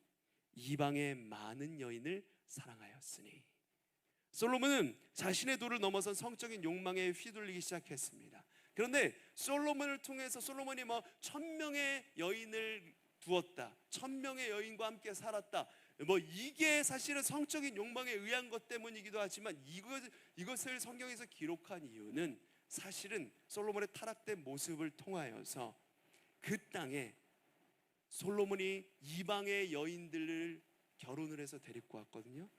이방의 많은 여인을 사랑하였으니. 솔로몬은 자신의 도를 넘어선 성적인 욕망에 휘둘리기 시작했습니다. 그런데 솔로몬을 통해서 솔로몬이 1000명의 여인을 두었다, 1000명의 여인과 함께 살았다, 이게 사실은 성적인 욕망에 의한 것 때문이기도 하지만 이것을 성경에서 기록한 이유는 사실은 솔로몬의 타락된 모습을 통하여서 그 땅에 솔로몬이 이방의 여인들을 결혼을 해서 데리고 왔거든요.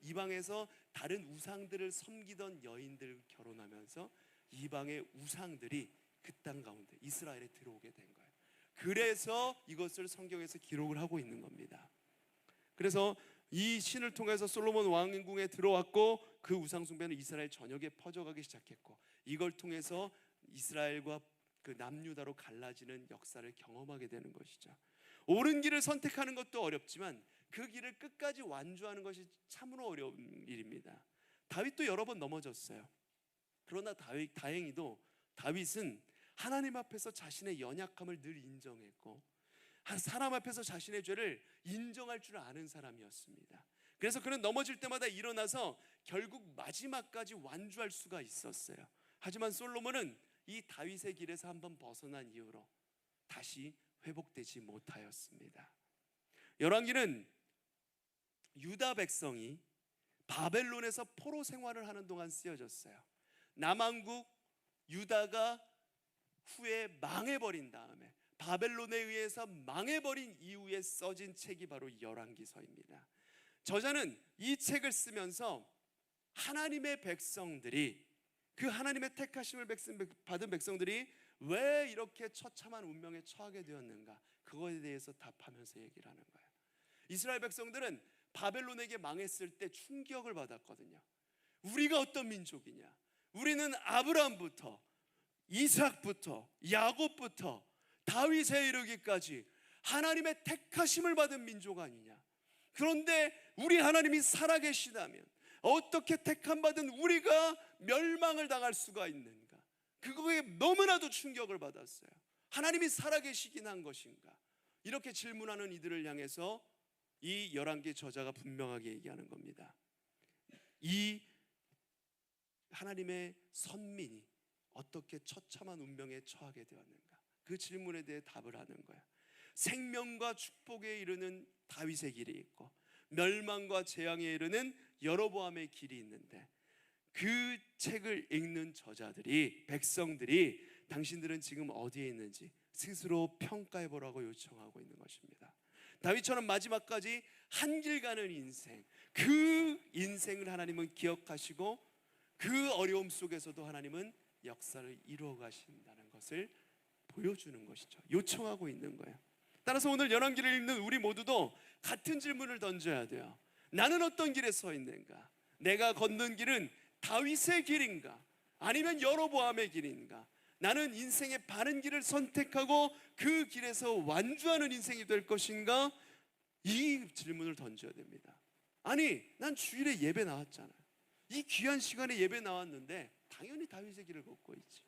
이방에서 다른 우상들을 섬기던 여인들을 결혼하면서 이방의 우상들이 그 땅 가운데 이스라엘에 들어오게 된 거예요. 그래서 이것을 성경에서 기록을 하고 있는 겁니다. 그래서 이 신을 통해서 솔로몬 왕궁에 들어왔고 그 우상 숭배는 이스라엘 전역에 퍼져가기 시작했고 이걸 통해서 이스라엘과 그 남유다로 갈라지는 역사를 경험하게 되는 것이죠. 옳은 길을 선택하는 것도 어렵지만 그 길을 끝까지 완주하는 것이 참으로 어려운 일입니다. 다윗도 여러 번 넘어졌어요. 그러나 다행히도 다윗은 하나님 앞에서 자신의 연약함을 늘 인정했고 사람 앞에서 자신의 죄를 인정할 줄 아는 사람이었습니다. 그래서 그는 넘어질 때마다 일어나서 결국 마지막까지 완주할 수가 있었어요. 하지만 솔로몬은 이 다윗의 길에서 한번 벗어난 이후로 다시 회복되지 못하였습니다. 열왕기는 유다 백성이 바벨론에서 포로 생활을 하는 동안 쓰여졌어요. 남왕국 유다가 후에 망해버린 다음에 바벨론에 의해서 망해버린 이후에 써진 책이 바로 열왕기서입니다. 저자는 이 책을 쓰면서 하나님의 백성들이 그 하나님의 택하심을 받은 백성들이 왜 이렇게 처참한 운명에 처하게 되었는가 그거에 대해서 답하면서 얘기를 하는 거예요. 이스라엘 백성들은 바벨론에게 망했을 때 충격을 받았거든요. 우리가 어떤 민족이냐? 우리는 아브라함부터 이삭부터 야곱부터 다윗에 이르기까지 하나님의 택하심을 받은 민족 아니냐? 그런데 우리 하나님이 살아계시다면 어떻게 택함받은 우리가 멸망을 당할 수가 있는가? 그거에 너무나도 충격을 받았어요. 하나님이 살아계시긴 한 것인가? 이렇게 질문하는 이들을 향해서 이 열왕기 저자가 분명하게 얘기하는 겁니다. 이 하나님의 선민이 어떻게 처참한 운명에 처하게 되었는가? 그 질문에 대해 답을 하는 거야. 생명과 축복에 이르는 다윗의 길이 있고 멸망과 재앙에 이르는 여로보암의 길이 있는데 그 책을 읽는 저자들이 백성들이 당신들은 지금 어디에 있는지 스스로 평가해 보라고 요청하고 있는 것입니다. 다윗처럼 마지막까지 한 길 가는 인생, 그 인생을 하나님은 기억하시고 그 어려움 속에서도 하나님은 역사를 이루어 가신다는 것을 보여주는 것이죠. 요청하고 있는 거예요. 따라서 오늘 열왕기를 읽는 우리 모두도 같은 질문을 던져야 돼요. 나는 어떤 길에 서 있는가? 내가 걷는 길은 다윗의 길인가? 아니면 여로보암의 길인가? 나는 인생의 바른 길을 선택하고 그 길에서 완주하는 인생이 될 것인가? 이 질문을 던져야 됩니다. 아니, 난 주일에 예배 나왔잖아요. 이 귀한 시간에 예배 나왔는데 당연히 다윗의 길을 걷고 있지.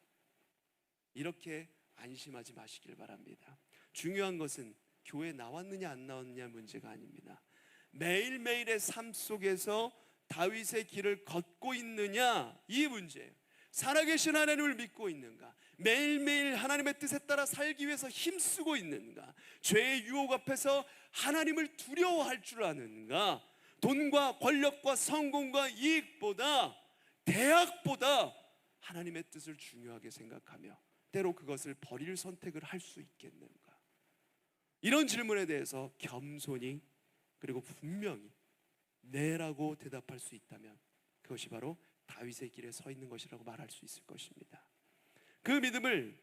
이렇게 안심하지 마시길 바랍니다. 중요한 것은 교회 나왔느냐 안 나왔느냐 문제가 아닙니다. 매일매일의 삶 속에서 다윗의 길을 걷고 있느냐 이 문제예요. 살아계신 하나님을 믿고 있는가? 매일매일 하나님의 뜻에 따라 살기 위해서 힘쓰고 있는가? 죄의 유혹 앞에서 하나님을 두려워할 줄 아는가? 돈과 권력과 성공과 이익보다 대학보다 하나님의 뜻을 중요하게 생각하며 때로 그것을 버릴 선택을 할 수 있겠는가? 이런 질문에 대해서 겸손히 그리고 분명히 네라고 대답할 수 있다면 그것이 바로 다윗의 길에 서 있는 것이라고 말할 수 있을 것입니다. 그 믿음을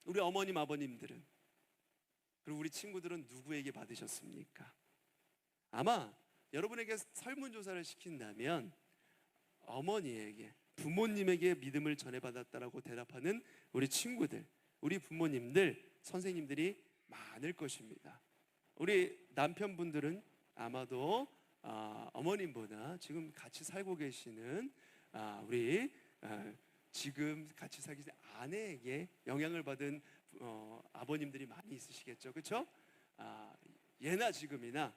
우리 어머님 아버님들은 그리고 우리 친구들은 누구에게 받으셨습니까? 아마 여러분에게 설문조사를 시킨다면 어머니에게 부모님에게 믿음을 전해받았다라고 대답하는 우리 친구들, 우리 부모님들, 선생님들이 많을 것입니다. 우리 남편분들은 아마도 어머님보다 지금 같이 살고 계시는 우리 지금 같이 살기 전 아내에게 영향을 받은 아버님들이 많이 있으시겠죠, 그렇죠? 예나 지금이나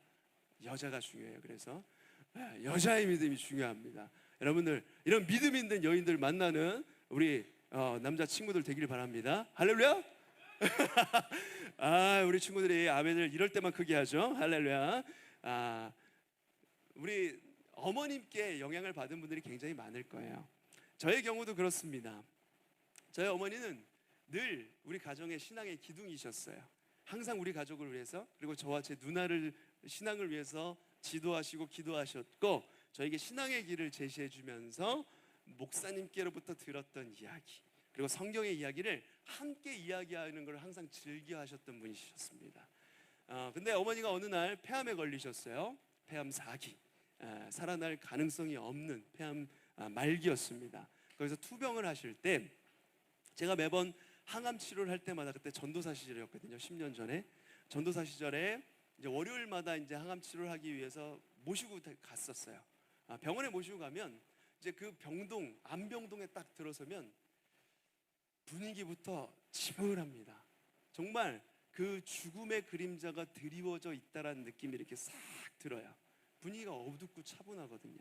여자가 중요해요. 그래서 여자의 믿음이 중요합니다. 여러분들 이런 믿음 있는 여인들 만나는 우리 남자 친구들 되기를 바랍니다. 할렐루야! 우리 친구들이 아멘을 이럴 때만 크게 하죠. 할렐루야! 우리 어머님께 영향을 받은 분들이 굉장히 많을 거예요. 저의 경우도 그렇습니다. 저희 어머니는 늘 우리 가정의 신앙의 기둥이셨어요. 항상 우리 가족을 위해서 그리고 저와 제 누나를 신앙을 위해서 지도하시고 기도하셨고 저에게 신앙의 길을 제시해 주면서 목사님께로부터 들었던 이야기 그리고 성경의 이야기를 함께 이야기하는 걸 항상 즐겨 하셨던 분이셨습니다. 근데 어머니가 어느 날 폐암에 걸리셨어요. 폐암 4기, 살아날 가능성이 없는 폐암 말기였습니다. 거기서 투병을 하실 때 제가 매번 항암 치료를 할 때마다, 그때 전도사 시절이었거든요. 10년 전에 전도사 시절에 이제 월요일마다 이제 항암 치료를 하기 위해서 모시고 갔었어요. 병원에 모시고 가면 이제 그 병동, 암병동에 딱 들어서면 분위기부터 침울합니다. 정말 그 죽음의 그림자가 드리워져 있다라는 느낌이 이렇게 싹 들어요. 분위기가 어둡고 차분하거든요.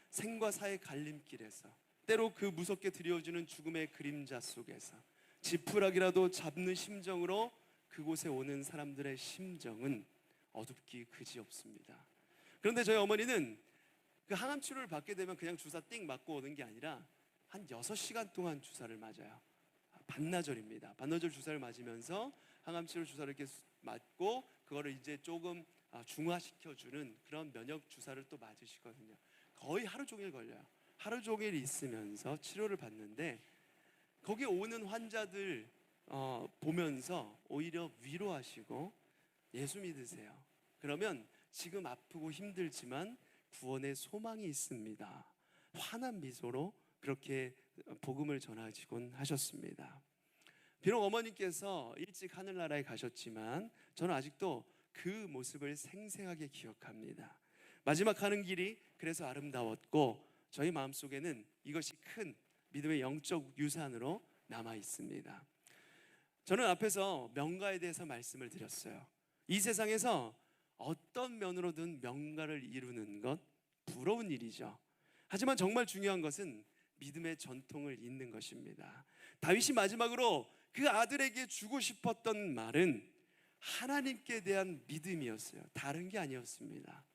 생과 사의 갈림길에서, 때로 그 무섭게 드리워주는 죽음의 그림자 속에서 지푸라기라도 잡는 심정으로 그곳에 오는 사람들의 심정은 어둡기 그지없습니다. 그런데 저희 어머니는 그 항암 치료를 받게 되면 그냥 주사 띵 맞고 오는 게 아니라 한 6시간 동안 주사를 맞아요. 반나절입니다. 반나절 주사를 맞으면서 항암 치료 주사를 이렇게 맞고 그거를 이제 조금 중화시켜주는 그런 면역 주사를 또 맞으시거든요. 거의 하루 종일 걸려요. 하루 종일 있으면서 치료를 받는데 거기 오는 환자들 보면서 오히려 위로하시고 예수 믿으세요. 그러면 지금 아프고 힘들지만 구원의 소망이 있습니다. 환한 미소로 그렇게 복음을 전하시곤 하셨습니다. 비록 어머니께서 일찍 하늘나라에 가셨지만 저는 아직도 그 모습을 생생하게 기억합니다. 마지막 가는 길이 그래서 아름다웠고 저희 마음속에는 이것이 큰 믿음의 영적 유산으로 남아 있습니다. 저는 앞에서 명가에 대해서 말씀을 드렸어요. 이 세상에서 어떤 면으로든 명가를 이루는 것 부러운 일이죠. 하지만 정말 중요한 것은 믿음의 전통을 잇는 것입니다. 다윗이 마지막으로 그 아들에게 주고 싶었던 말은 하나님께 대한 믿음이었어요. 다른 게 아니었습니다.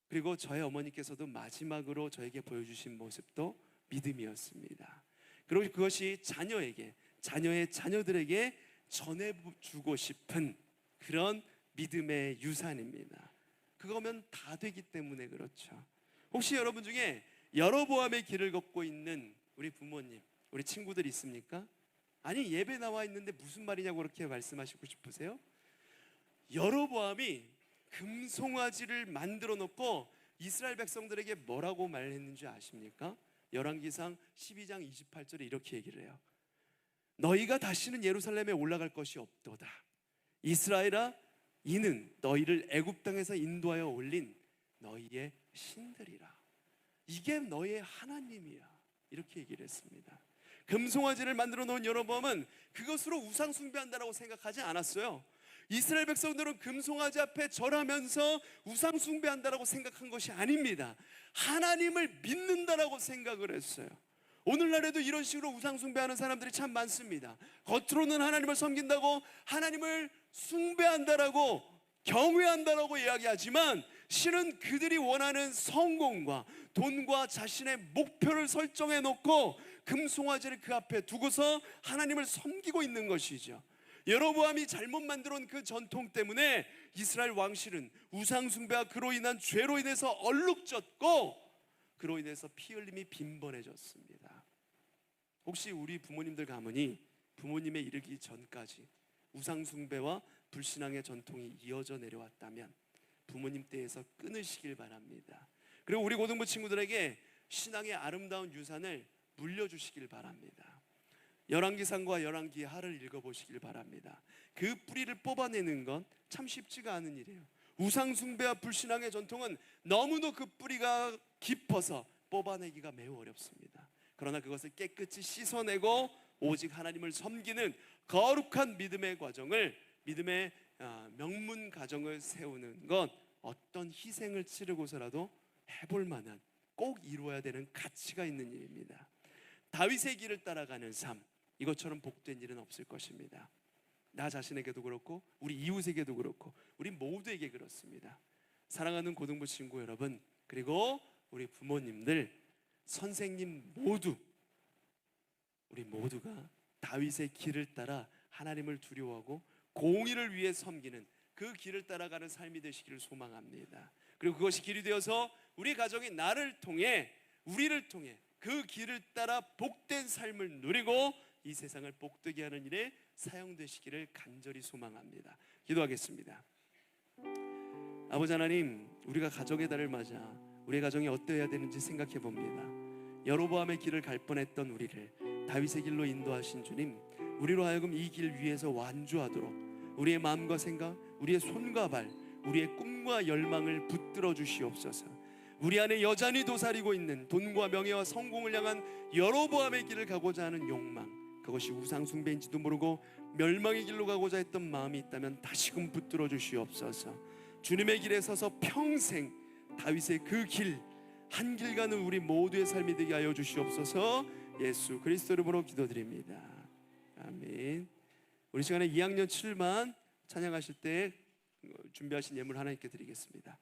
그리고 저의 어머니께서도 마지막으로 저에게 보여주신 모습도 믿음이었습니다. 그리고 그것이 자녀에게, 자녀의 자녀들에게 전해주고 싶은 그런 믿음의 유산입니다. 그거면 다 되기 때문에 그렇죠. 혹시 여러분 중에 여로보암의 길을 걷고 있는 우리 부모님, 우리 친구들 있습니까? 아니 예배 나와 있는데 무슨 말이냐고 그렇게 말씀하시고 싶으세요? 여로보암이 금송아지를 만들어 놓고 이스라엘 백성들에게 뭐라고 말했는지 아십니까? 열왕기상 12장 28절에 이렇게 얘기를 해요. 너희가 다시는 예루살렘에 올라갈 것이 없도다. 이스라엘아, 이는 너희를 애굽 땅에서 인도하여 올린 너희의 신들이라. 이게 너희의 하나님이야. 이렇게 얘기를 했습니다. 금송아지를 만들어 놓은 여로보암은 그것으로 우상 숭배한다라고 생각하지 않았어요. 이스라엘 백성들은 금송아지 앞에 절하면서 우상 숭배한다라고 생각한 것이 아닙니다. 하나님을 믿는다라고 생각을 했어요. 오늘날에도 이런 식으로 우상 숭배하는 사람들이 참 많습니다. 겉으로는 하나님을 섬긴다고, 하나님을 숭배한다라고, 경외한다라고 이야기하지만 실은 그들이 원하는 성공과 돈과 자신의 목표를 설정해 놓고 금송아지를 그 앞에 두고서 하나님을 섬기고 있는 것이죠. 여로보암이 잘못 만들어 놓은 그 전통 때문에 이스라엘 왕실은 우상 숭배와 그로 인한 죄로 인해서 얼룩졌고 그로 인해서 피 흘림이 빈번해졌습니다. 혹시 우리 부모님들 가문이 부모님에 이르기 전까지 우상 숭배와 불신앙의 전통이 이어져 내려왔다면 부모님 때에서 끊으시길 바랍니다. 그리고 우리 고등부 친구들에게 신앙의 아름다운 유산을 물려주시길 바랍니다. 열왕기상과 열왕기하를 읽어보시길 바랍니다. 그 뿌리를 뽑아내는 건 참 쉽지가 않은 일이에요. 우상 숭배와 불신앙의 전통은 너무도 그 뿌리가 깊어서 뽑아내기가 매우 어렵습니다. 그러나 그것을 깨끗이 씻어내고 오직 하나님을 섬기는 거룩한 믿음의 과정을, 믿음의 명문 가정을 세우는 건 어떤 희생을 치르고서라도 해볼 만한, 꼭 이루어야 되는 가치가 있는 일입니다. 다윗의 길을 따라가는 삶, 이것처럼 복된 일은 없을 것입니다. 나 자신에게도 그렇고 우리 이웃에게도 그렇고 우리 모두에게 그렇습니다. 사랑하는 고등부 친구 여러분, 그리고 우리 부모님들, 선생님 모두, 우리 모두가 다윗의 길을 따라 하나님을 두려워하고 공의를 위해 섬기는 그 길을 따라가는 삶이 되시기를 소망합니다. 그리고 그것이 길이 되어서 우리 가정이 나를 통해, 우리를 통해 그 길을 따라 복된 삶을 누리고 이 세상을 복되게 하는 일에 사용되시기를 간절히 소망합니다. 기도하겠습니다. 아버지 하나님, 우리가 가정의 달을 맞아 우리의 가정이 어떠해야 되는지 생각해 봅니다. 여로보암의 길을 갈 뻔했던 우리를 다윗의 길로 인도하신 주님, 우리로 하여금 이 길 위에서 완주하도록 우리의 마음과 생각, 우리의 손과 발, 우리의 꿈과 열망을 붙들어 주시옵소서. 우리 안에 여전히 도사리고 있는 돈과 명예와 성공을 향한 여로보암의 길을 가고자 하는 욕망, 그것이 우상 숭배인지도 모르고 멸망의 길로 가고자 했던 마음이 있다면 다시금 붙들어 주시옵소서. 주님의 길에 서서 평생 다윗의 그 길, 한 길 가는 우리 모두의 삶이 되게 하여 주시옵소서. 예수 그리스도 이름으로 기도드립니다. 아멘. 우리 시간에 2학년 7반 찬양하실 때 준비하신 예물 하나님께 드리겠습니다.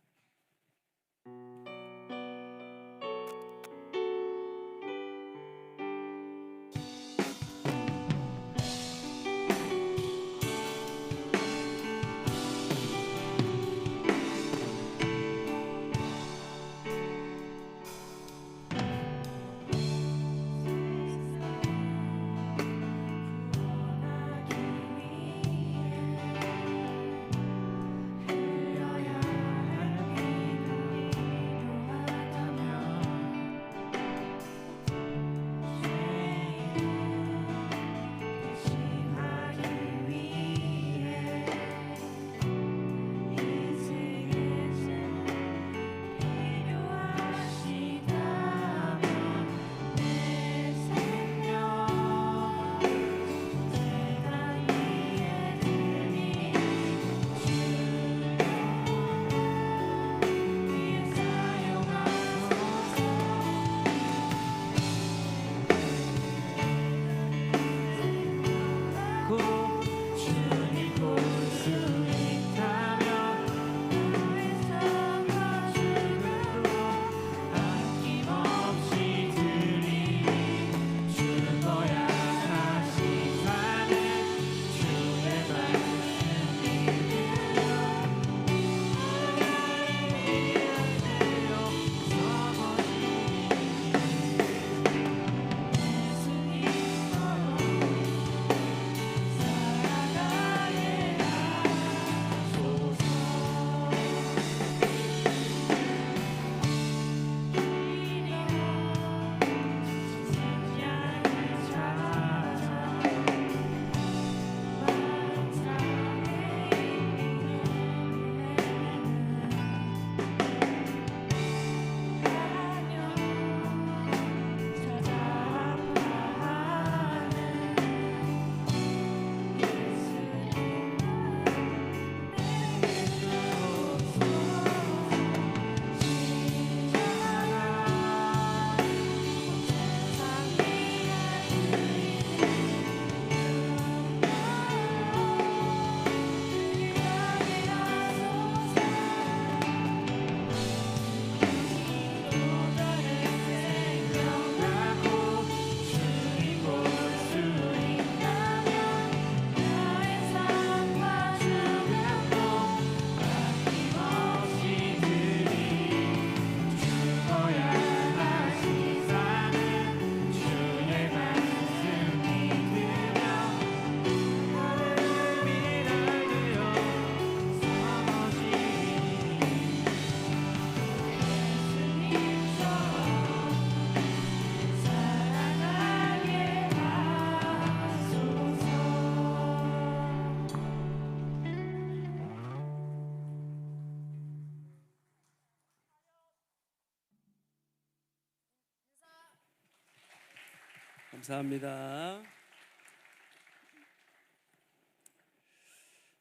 감사합니다.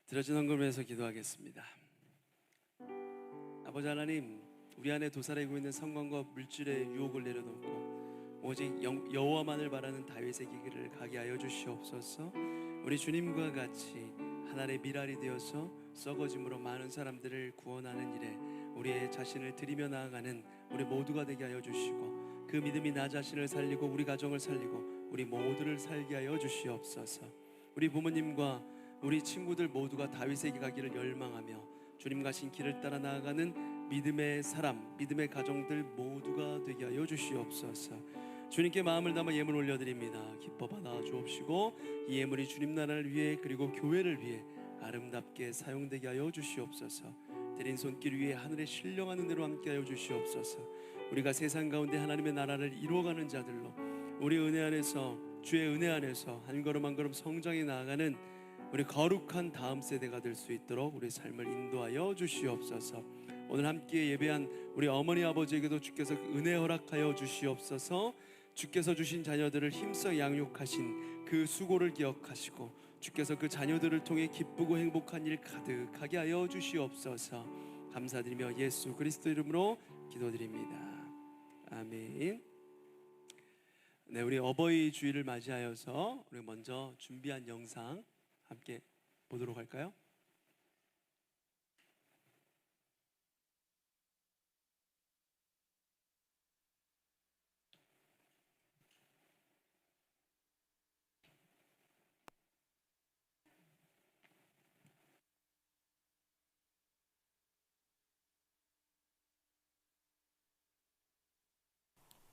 들어진 헌금에서 기도하겠습니다. 아버지 하나님, 우리 안에 도사리고 있는 성공과 물질의 유혹을 내려놓고 오직 여호와만을 바라는 다윗의 길을 가게 하여 주시옵소서. 우리 주님과 같이 하나님의 미랄이 되어서 썩어짐으로 많은 사람들을 구원하는 일에 우리의 자신을 드리며 나아가는 우리 모두가 되게 하여 주시고, 그 믿음이 나 자신을 살리고 우리 가정을 살리고 우리 모두를 살게 하여 주시옵소서. 우리 부모님과 우리 친구들 모두가 다윗의 길 가기를 열망하며 주님 가신 길을 따라 나아가는 믿음의 사람, 믿음의 가정들 모두가 되게 하여 주시옵소서. 주님께 마음을 담아 예물 올려드립니다. 기뻐 받아 주옵시고 이 예물이 주님 나라를 위해 그리고 교회를 위해 아름답게 사용되게 하여 주시옵소서. 드린 손길 위에 하늘의 신령한 은혜로 함께하여 주시옵소서. 우리가 세상 가운데 하나님의 나라를 이루어가는 자들로 우리 은혜 안에서 주의 은혜 안에서 한 걸음 한 걸음 성장해 나아가는 우리 거룩한 다음 세대가 될 수 있도록 우리 삶을 인도하여 주시옵소서. 오늘 함께 예배한 우리 어머니 아버지에게도 주께서 은혜 허락하여 주시옵소서. 주께서 주신 자녀들을 힘써 양육하신 그 수고를 기억하시고 주께서 그 자녀들을 통해 기쁘고 행복한 일 가득하게 하여 주시옵소서. 감사드리며 예수 그리스도 이름으로 기도드립니다. 아멘. 네, 우리 어버이 주일을 맞이하여서 우리 먼저 준비한 영상 함께 보도록 할까요?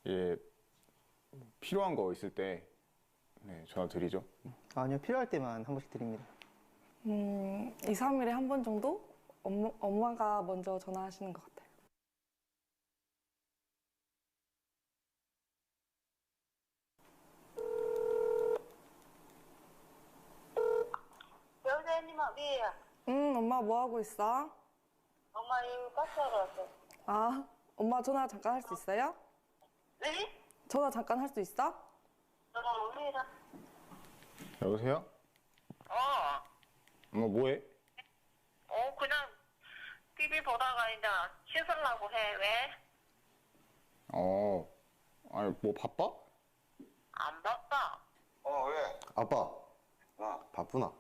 예, 필요한 거 있을 때 네, 전화 드리죠. 아니요, 필요할 때만 한 번씩 드립니다. 2, 3일에 한 번 정도? 엄마가 먼저 전화하시는 것 같아요. 여자님아, 미애야. 엄마 뭐 하고 있어? 엄마 이거 카트하러 왔어. 아, 엄마 전화 잠깐 할 수 있어요? 네? 전화 잠깐 할 수 있어? 미애라. 여보세요? 엄마 뭐해? 그냥 TV 보다가 이제 씻으려고 해. 왜? 아니 뭐 바빠? 안 바빠. 왜? 아빠, 바쁘나?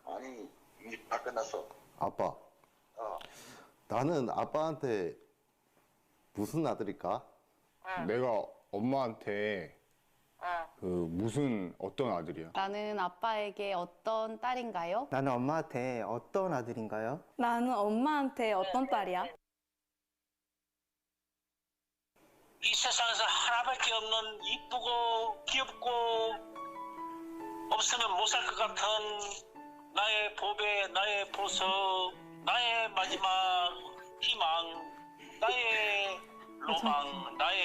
아니, 일 다 끝났어. 아빠, 나는 아빠한테 무슨 아들일까? 내가 엄마한테 그 무슨 어떤 아들이야? 나는 아빠에게 어떤 딸인가요? 나는 엄마한테 어떤 아들인가요? 나는 엄마한테 어떤 딸이야? 이 세상에서 하나밖에 없는 이쁘고 귀엽고 없으면 못 살 것 같은 나의 보배, 나의 보석, 나의 마지막 희망, 나의 로망, 나의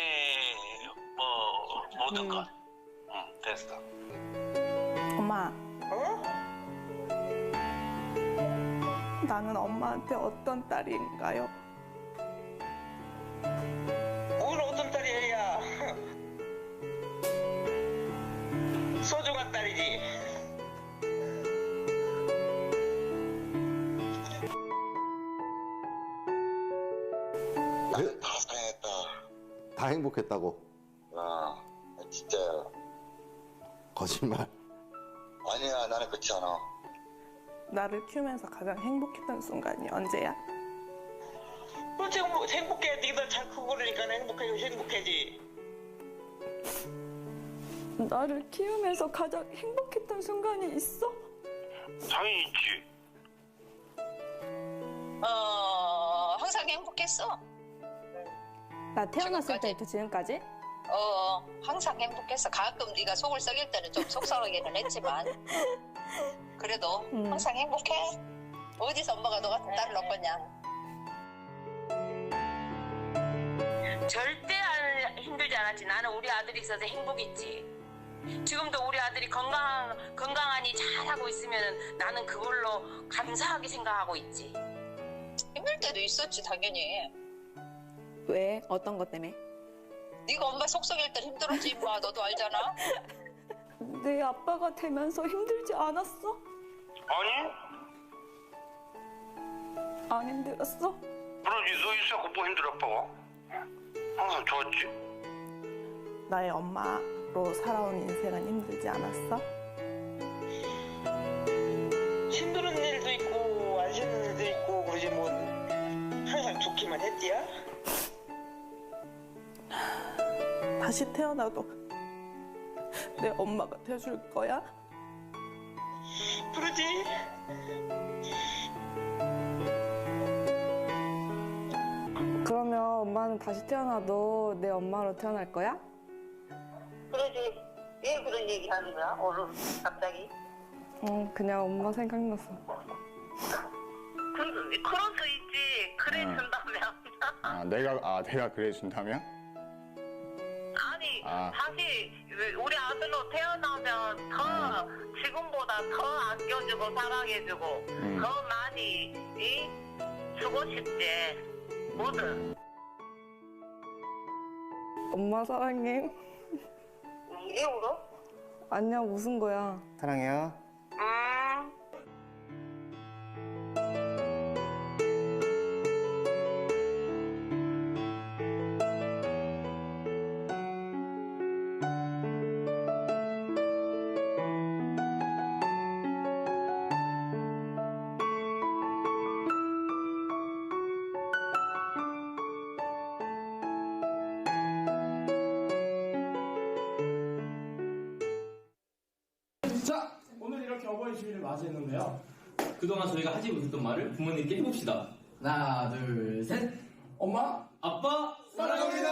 모든 것. 됐어. 엄마. 나는 엄마한테 어떤 딸인가요? 뭘 어떤 딸이야? 소중한 딸이지. 나는 다 사랑했다. 다 행복했다고. 진짜야. 거짓말. 아니야, 나는 그렇지 않아. 나를 키우면서 가장 행복했던 순간이 언제야? 지금 행복해. 네가 잘 크고 그러니까 행복해지. 나를 키우면서 가장 행복했던 순간이 있어? 당연히 있지. 항상 행복했어. 나 태어났을 때부터 지금까지? 항상 행복했어. 가끔 네가 속을 썩일 때는 좀 속상하기는 했지만 그래도 항상 행복해. 어디서 엄마가 너 같은 딸을 얻겠냐. 절대 힘들지 않았지. 나는 우리 아들이 있어서 행복했지. 지금도 우리 아들이 건강하니 잘하고 있으면 나는 그걸로 감사하게 생각하고 있지. 힘들 때도 있었지, 당연히. 왜? 어떤 것 때문에? 네가 엄마 속 썩일 때 힘들었지, 임마. 너도 알잖아. 내 아빠가 되면서 힘들지 않았어? 아니? 안 힘들었어? 그러지. 너 있었고 뭐 힘들어, 아빠가? 항상 좋았지. 나의 엄마로 살아온 인생은 힘들지 않았어? 힘든 일도 있고 안 힘든 일도 있고 그러지 뭐 항상 좋기만 했지야? 다시 태어나도 내 엄마가 돼줄 거야? 그러지. 그러면 엄마는 다시 태어나도 내 엄마로 태어날 거야? 무슨 얘기 하는 거야? 오늘 갑자기? 그냥 엄마 생각났어. 그럴 수 있지. 그래 준다면. 내가 그래 준다면? 아니 다시 우리 아들로 태어나면 더 지금보다 더 아껴주고 사랑해주고 더 많이 주고 싶지. 뭐든. 엄마 사랑해. 왜 울어? 아니야, 무슨 거야. 사랑해요. 자, 오늘 이렇게 어버이 주일을 맞이했는데요. 그동안 저희가 하지 못했던 말을 부모님께 해봅시다. 하나, 둘, 셋. 엄마, 아빠, 사랑합니다.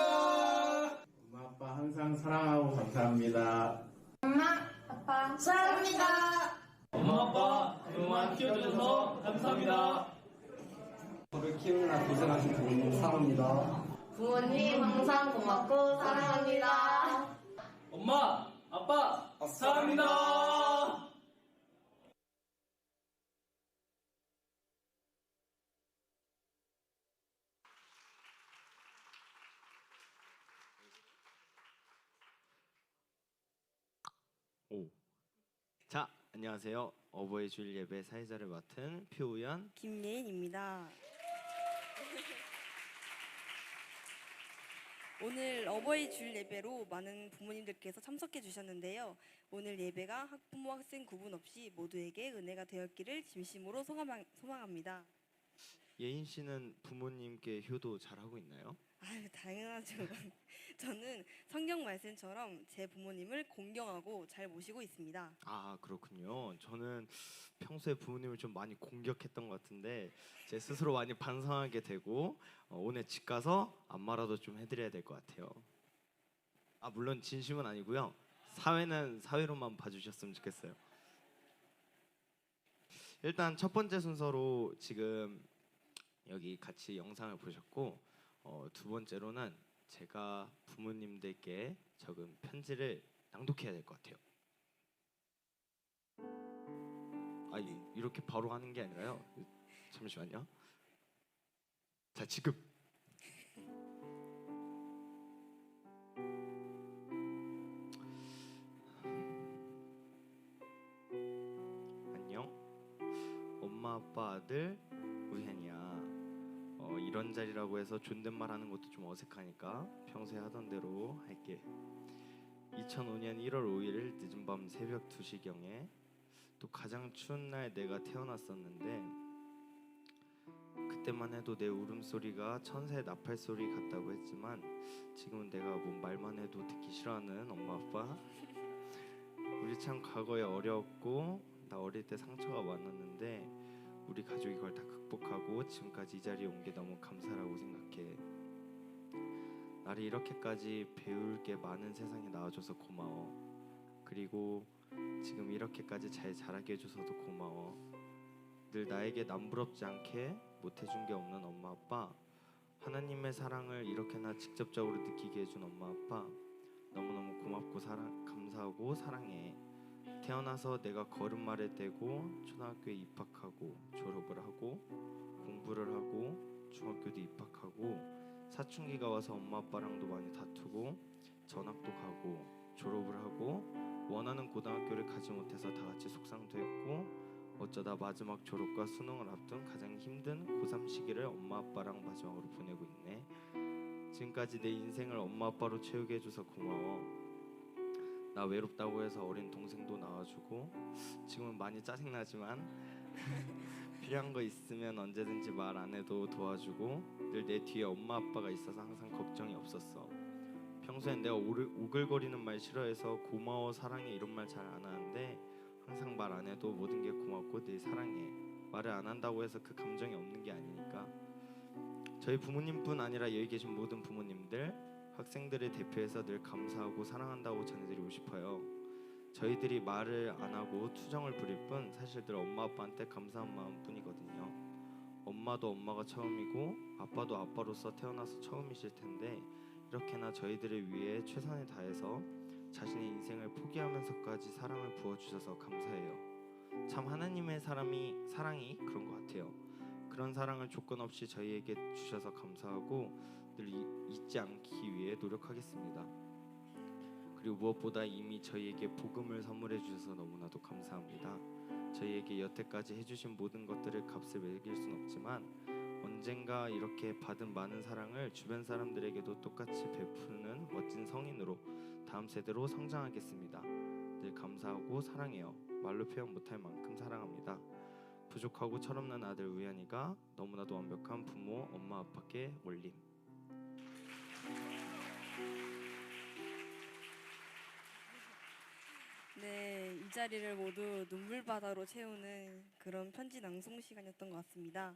엄마, 아빠 항상 사랑하고 감사합니다. 엄마, 아빠, 사랑합니다. 엄마, 아빠, 그동안 키워주셔서 감사합니다. 저를 키우느라 고생하신 부모님 사랑합니다. 부모님 항상 고맙고 사랑합니다. 엄마, 아빠, 사랑합니다. 자, 안녕하세요. 어버이 주일 예배 사회자를 맡은 표우연 김예인입니다. 오늘 어버이 주일 예배로 많은 부모님들께서 참석해 주셨는데요. 오늘 예배가 학부모 학생 구분 없이 모두에게 은혜가 되었기를 진심으로 소망합니다. 예인 씨는 부모님께 효도 잘하고 있나요? 아유, 당연하죠. 저는 성경 말씀처럼 제 부모님을 공경하고 잘 모시고 있습니다. 아, 그렇군요. 저는 평소에 부모님을 좀 많이 공격했던 것 같은데 제 스스로 많이 반성하게 되고 오늘 집 가서 안마라도 좀 해드려야 될 것 같아요. 아, 물론 진심은 아니고요. 사회는 사회로만 봐주셨으면 좋겠어요. 일단 첫 번째 순서로 지금 여기 같이 영상을 보셨고 두 번째로는 제가 부모님들께 적은 편지를 낭독해야 될 것 같아요. 아, 이렇게 바로 하는 게 아니라요. 잠시만요. 자, 지금 안녕. 엄마, 아빠, 아들 우현이야. 이런 자리라고 해서 존댓말 하는 것도 좀 어색하니까 평소에 하던 대로 할게. 2005년 1월 5일 늦은 밤 새벽 2시경에 또 가장 추운 날 내가 태어났었는데 그때만 해도 내 울음소리가 천사의 나팔소리 같다고 했지만 지금은 내가 뭔 말만 해도 듣기 싫어하는 엄마 아빠. 우리 참 과거에 어려웠고 나 어릴 때 상처가 많았는데 우리 가족이 그걸 다 극복하고 지금까지 이 자리에 온 게 너무 감사라고 생각해. 나를 이렇게까지 배울 게 많은 세상에 나와줘서 고마워. 그리고 지금 이렇게까지 잘 자라게 해줘서도 고마워. 늘 나에게 남부럽지 않게 못해준 게 없는 엄마 아빠. 하나님의 사랑을 이렇게나 직접적으로 느끼게 해준 엄마 아빠. 너무너무 고맙고 감사하고 사랑해. 태어나서 내가 걸음마를 떼고 초등학교에 입학하고 졸업을 하고 공부를 하고 중학교도 입학하고 사춘기가 와서 엄마 아빠랑도 많이 다투고 전학도 가고 졸업을 하고 원하는 고등학교를 가지 못해서 다 같이 속상도 했고 어쩌다 마지막 졸업과 수능을 앞둔 가장 힘든 고3 시기를 엄마 아빠랑 마지막으로 보내고 있네. 지금까지 내 인생을 엄마 아빠로 채우게 해줘서 고마워. 나 외롭다고 해서 어린 동생도 낳아주고 지금은 많이 짜증나지만 필요한 거 있으면 언제든지 말 안 해도 도와주고 늘 내 뒤에 엄마 아빠가 있어서 항상 걱정이 없었어. 평소엔 내가 오글거리는 말 싫어해서 고마워 사랑해 이런 말 잘 안 하는데 항상 말 안 해도 모든 게 고맙고 늘 사랑해. 말을 안 한다고 해서 그 감정이 없는 게 아니니까. 저희 부모님뿐 아니라 여기 계신 모든 부모님들 학생들을 대표해서 늘 감사하고 사랑한다고 전해드리고 싶어요. 저희들이 말을 안 하고 투정을 부릴 뿐 사실 늘 엄마 아빠한테 감사한 마음뿐이거든요. 엄마도 엄마가 처음이고 아빠도 아빠로서 태어나서 처음이실 텐데 이렇게나 저희들을 위해 최선을 다해서 자신의 인생을 포기하면서까지 사랑을 부어주셔서 감사해요. 참 하나님의 사랑이 그런 것 같아요. 그런 사랑을 조건 없이 저희에게 주셔서 감사하고 늘 잊지 않기 위해 노력하겠습니다. 그리고 무엇보다 이미 저희에게 복음을 선물해 주셔서 너무나도 감사합니다. 저희에게 여태까지 해주신 모든 것들을 값을 매길 순 없지만 언젠가 이렇게 받은 많은 사랑을 주변 사람들에게도 똑같이 베푸는 멋진 성인으로 다음 세대로 성장하겠습니다. 늘 감사하고 사랑해요. 말로 표현 못할 만큼 사랑합니다. 부족하고 철없는 아들 우연이가 너무나도 완벽한 부모 엄마 아빠께 올림. 네, 이 자리를 모두 눈물바다로 채우는 그런 편지 낭송 시간이었던 것 같습니다.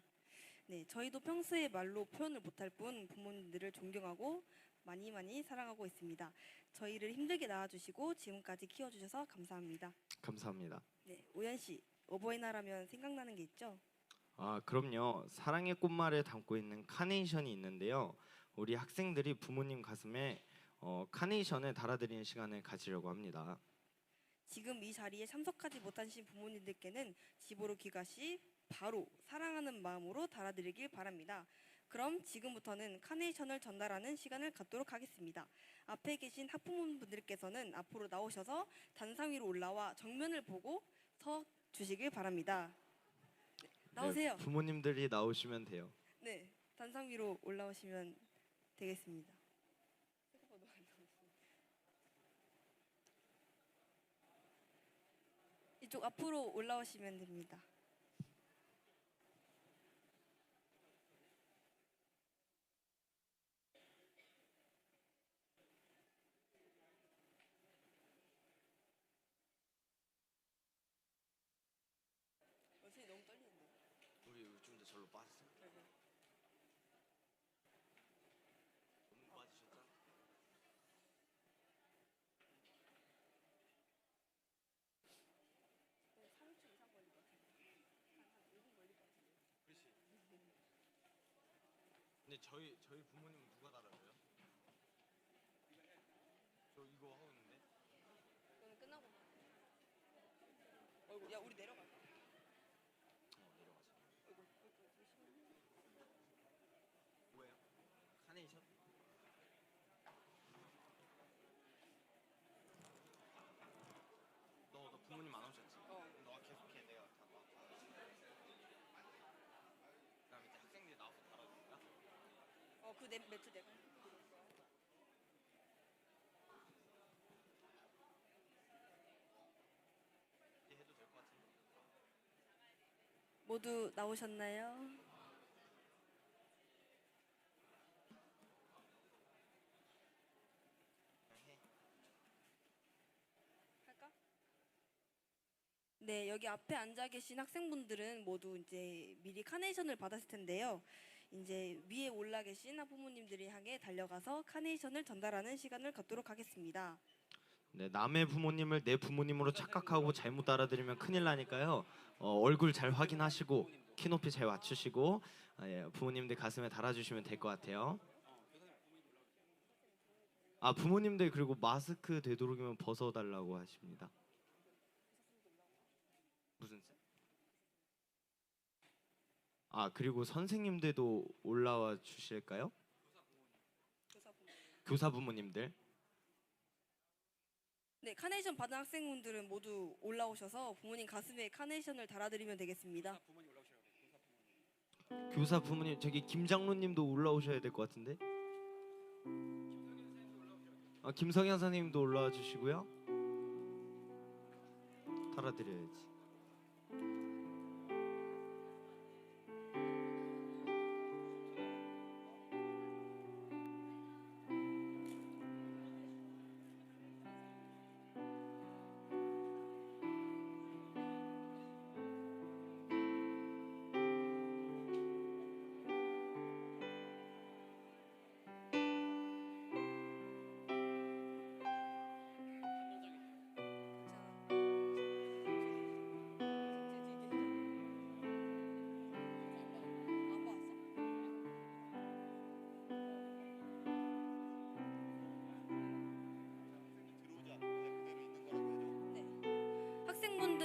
네, 저희도 평소에 말로 표현을 못할 뿐 부모님들을 존경하고 많이 사랑하고 있습니다. 저희를 힘들게 낳아주시고 지금까지 키워주셔서 감사합니다. 감사합니다. 네, 우연 씨, 어버이날하면 생각나는 게 있죠? 아, 그럼요. 사랑의 꽃말을 담고 있는 카네이션이 있는데요. 우리 학생들이 부모님 가슴에 카네이션을 달아드리는 시간을 가지려고 합니다. 지금 이 자리에 참석하지 못하신 부모님들께는 집으로 귀가시 바로 사랑하는 마음으로 달아드리길 바랍니다. 그럼 지금부터는 카네이션을 전달하는 시간을 갖도록 하겠습니다. 앞에 계신 학부모분들께서는 앞으로 나오셔서 단상 위로 올라와 정면을 보고 서 주시길 바랍니다. 네, 나오세요. 네, 부모님들이 나오시면 돼요. 네, 단상 위로 올라오시면 되겠습니다. 이쪽 앞으로 올라오시면 됩니다. 선생님 너무 떨리는데. 우리 좀 더 절로 빠졌어요. 너무 빠지셨잖아. 근데 저희 부모님은 누가 달아줘요? 저 이거 하고 있는데. 이거는 끝나고. 어이구, 야 우리 내려가. 내려가자. 뭐예요? 카네이션? 너 부모님 안 오셨지? 너가 계속해. 내가 다 봐. 그다음에 이제 학생들이 나와서 달아주는 거야? 그 매트 내가. 이제 해도 될 것 같은데. 모두 나오셨나요? 할까? 네, 여기 앞에 앉아 계신 학생분들은 모두 이제 미리 카네이션을 받았을 텐데요. 이제 위에 올라 계신 학부모님들이 향해 달려가서 카네이션을 전달하는 시간을 갖도록 하겠습니다. 네, 남의 부모님을 내 부모님으로 착각하고 잘못 알아들으면 큰일 나니까요. 얼굴 잘 확인하시고 키 높이 잘 맞추시고 부모님들 가슴에 달아주시면 될 것 같아요. 아, 부모님들 그리고 마스크 되도록이면 벗어달라고 하십니다. 무슨 쌤? 아, 그리고 선생님들도 올라와 주실까요? 교사 부모님들. 네, 카네이션 받은 학생분들은 모두 올라오셔서 부모님 가슴에 카네이션을 달아드리면 되겠습니다. 교사 부모님, 저기 김장로님도 올라오셔야 될 것 같은데. 아, 김성현 선생님도 올라와 주시고요. 달아드려야지.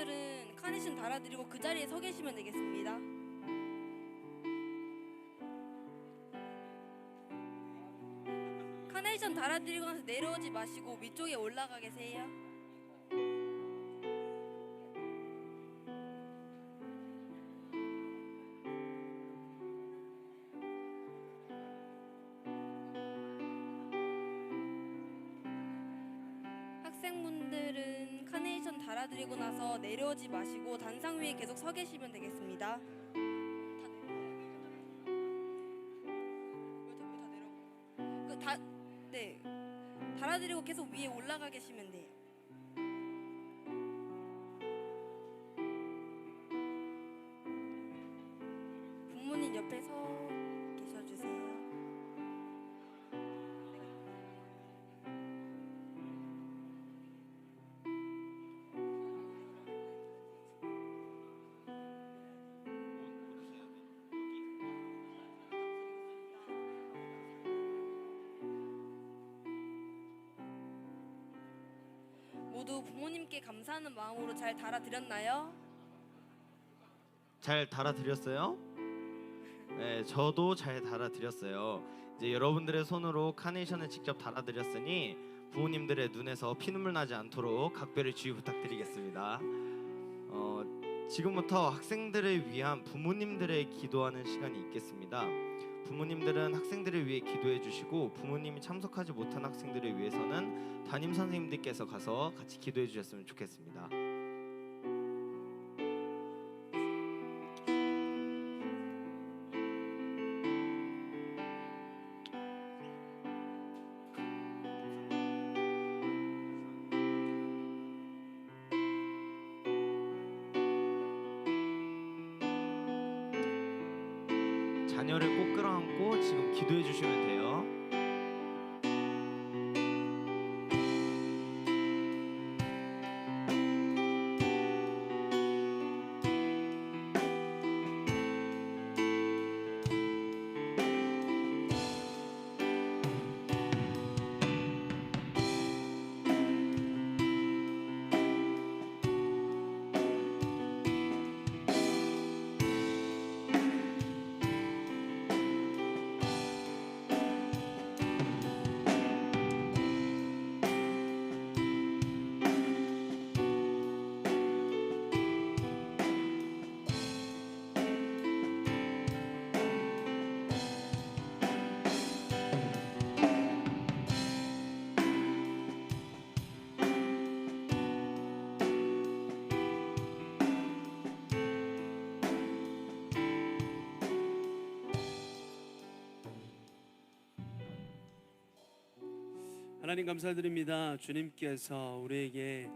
학생분들은 카네이션 달아드리고 그 자리에 서 계시면 되겠습니다. 카네이션 달아드리고 나서 내려오지 마시고 위쪽에 올라가 계세요. 학생분들은 카네이션 달아드리고 나서 내려오지 마시고 단상 위에 계속 서 계시면 되겠습니다. 네, 달아드리고 계속 위에 올라가 계시면 돼요. 부모님 옆에 서 계셔주세요. 모두 부모님께 감사하는 마음으로 잘 달아드렸나요? 잘 달아드렸어요? 네, 저도 잘 달아드렸어요. 이제 여러분들의 손으로 카네이션을 직접 달아드렸으니 부모님들의 눈에서 피눈물 나지 않도록 각별히 주의 부탁드리겠습니다. 지금부터 학생들을 위한 부모님들의 기도하는 시간이 있겠습니다. 부모님들은 학생들을 위해 기도해 주시고 부모님이 참석하지 못한 학생들을 위해서는 담임 선생님들께서 가서 같이 기도해 주셨으면 좋겠습니다. 자녀를 꼭 끌어안고 지금 기도해 주시면 돼요. 하나님 감사드립니다. 주님께서 우리에게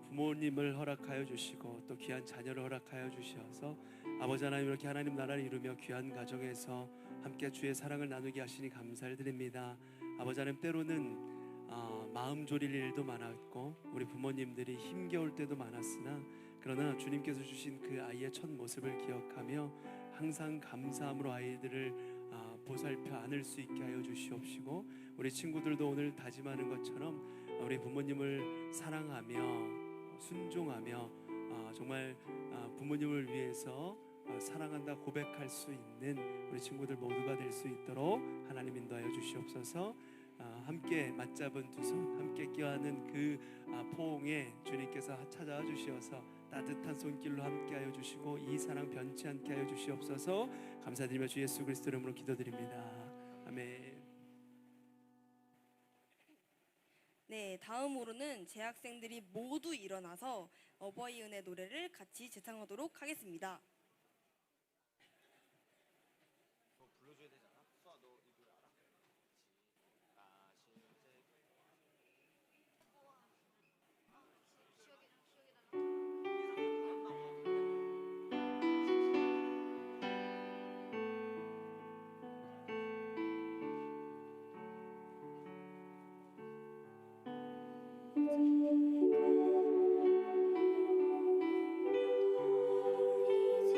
부모님을 허락하여 주시고 또 귀한 자녀를 허락하여 주셔서 아버지 하나님 이렇게 하나님 나라를 이루며 귀한 가정에서 함께 주의 사랑을 나누게 하시니 감사를 드립니다. 아버지 하나님 때로는 마음 졸일 일도 많았고 우리 부모님들이 힘겨울 때도 많았으나 그러나 주님께서 주신 그 아이의 첫 모습을 기억하며 항상 감사함으로 아이들을 보살펴 안을 수 있게 하여 주시옵시고 우리 친구들도 오늘 다짐하는 것처럼 우리 부모님을 사랑하며 순종하며 정말 부모님을 위해서 사랑한다 고백할 수 있는 우리 친구들 모두가 될 수 있도록 하나님 인도하여 주시옵소서. 함께 맞잡은 두 손 함께 껴안은 그 포옹에 주님께서 찾아와 주시어서 따뜻한 손길로 함께하여 주시고 이 사랑 변치 않게 하여 주시옵소서. 감사드리며 주 예수 그리스도 이름으로 기도드립니다. 아멘. 네, 다음으로는 재학생들이 모두 일어나서 어버이 은혜 노래를 같이 제창하도록 하겠습니다. 불러줘야 되잖아. 수아 너 이 노래 알아? 이제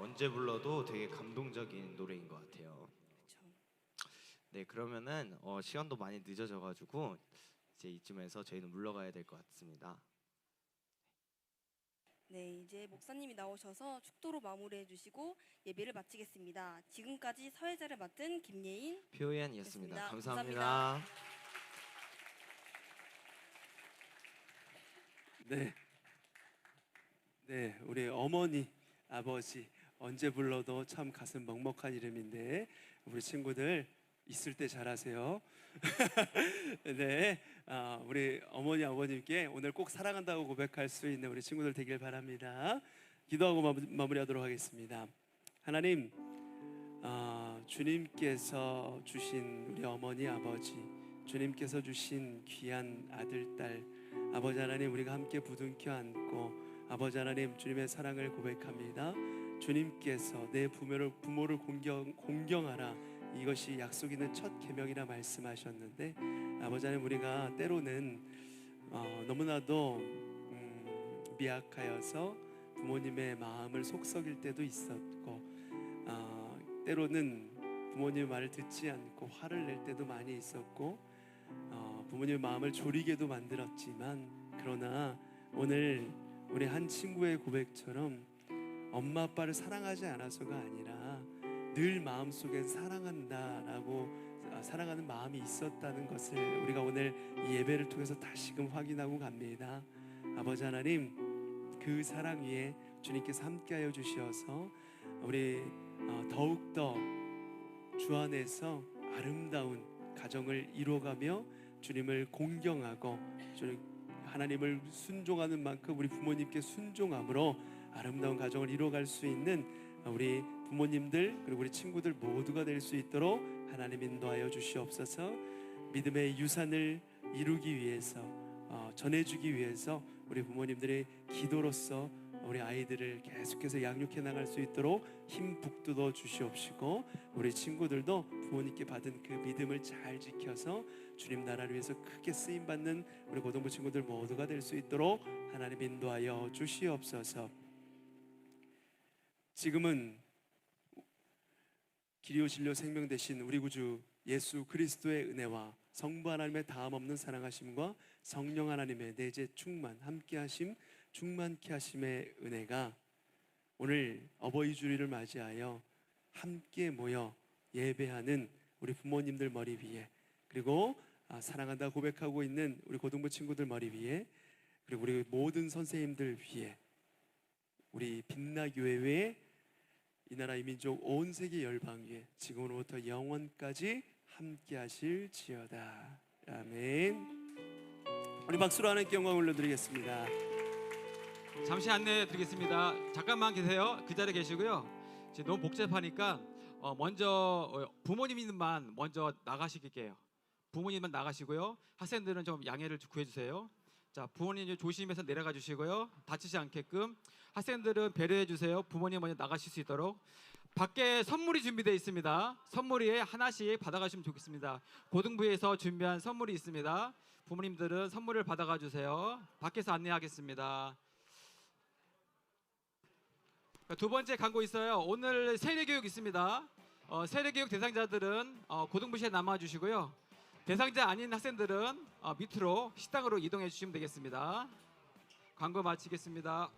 언제 불러도 되게 감동적인 노래인 것 같아요. 네, 그러면은 시간도 많이 늦어져가지고 이제 이쯤에서 저희는 물러가야 될 것 같습니다. 네, 이제 목사님이 나오셔서 축도로 마무리해 주시고 예배를 마치겠습니다. 지금까지 사회자를 맡은 김예인 표현이었습니다. 감사합니다. 네, 우리 어머니, 아버지 언제 불러도 참 가슴 먹먹한 이름인데 우리 친구들 있을 때 잘하세요. 네, 우리 어머니, 아버님께 오늘 꼭 사랑한다고 고백할 수 있는 우리 친구들 되길 바랍니다. 기도하고 마무리하도록 하겠습니다. 하나님, 주님께서 주신 우리 어머니, 아버지, 주님께서 주신 귀한 아들, 딸, 아버지 하나님, 우리가 함께 부둥켜 안고 아버지 하나님, 주님의 사랑을 고백합니다. 주님께서 내 부모를 공경하라, 이것이 약속 있는 첫 계명이라 말씀하셨는데, 아버지 하나님, 우리가 때로는 너무나도 미약하여서 부모님의 마음을 속썩일 때도 있었고, 때로는 부모님의 말을 듣지 않고 화를 낼 때도 많이 있었고, 부모님의 마음을 졸이게도 만들었지만, 그러나 오늘 우리 한 친구의 고백처럼 엄마 아빠를 사랑하지 않아서가 아니라 늘 마음속에 사랑하는 마음이 있었다는 것을 우리가 오늘 이 예배를 통해서 다시금 확인하고 갑니다. 아버지 하나님, 그 사랑 위에 주님께서 함께하여 주시어서 우리 더욱더 주 안에서 아름다운 가정을 이루어가며 주님을 공경하고 하나님을 순종하는 만큼 우리 부모님께 순종함으로 아름다운 가정을 이루어갈 수 있는 우리 부모님들 그리고 우리 친구들 모두가 될 수 있도록 하나님 인도하여 주시옵소서. 믿음의 유산을 이루기 위해서 전해주기 위해서 우리 부모님들의 기도로서 우리 아이들을 계속해서 양육해 나갈 수 있도록 힘 북돋워 주시옵시고, 우리 친구들도 부모님께 받은 그 믿음을 잘 지켜서 주님 나라를 위해서 크게 쓰임받는 우리 고등부 친구들 모두가 될 수 있도록 하나님 인도하여 주시옵소서. 지금은 길이요 진리요 생명 되신 우리 구주 예수 그리스도의 은혜와 성부 하나님의 다함없는 사랑하심과 성령 하나님의 내재 충만 함께하심 충만케 하심의 은혜가 오늘 어버이 주일을 맞이하여 함께 모여 예배하는 우리 부모님들 머리 위에, 그리고 사랑한다 고백하고 있는 우리 고등부 친구들 머리 위에, 그리고 우리 모든 선생님들 위에, 우리 빛나교회 외에 이 나라 이 민족 온 세계 열방 위에 지금으로부터 영원까지 함께 하실지어다. 아멘. 우리 박수로 하나님께 영광을 올려드리겠습니다. 잠시 안내해 드리겠습니다. 잠깐만 계세요. 그 자리에 계시고요. 지금 너무 복잡하니까 먼저 부모님만 먼저 나가시게요. 부모님만 나가시고요. 학생들은 좀 양해를 구해 주세요. 자, 부모님 조심해서 내려가 주시고요. 다치지 않게끔 학생들은 배려해 주세요. 부모님 먼저 나가실 수 있도록. 밖에 선물이 준비되어 있습니다. 선물이 하나씩 받아가시면 좋겠습니다. 고등부에서 준비한 선물이 있습니다. 부모님들은 선물을 받아가 주세요. 밖에서 안내하겠습니다. 두 번째 광고 있어요. 오늘 세례교육 있습니다. 세례교육 대상자들은 고등부실에 남아주시고요. 대상자 아닌 학생들은 밑으로 식당으로 이동해 주시면 되겠습니다. 광고 마치겠습니다.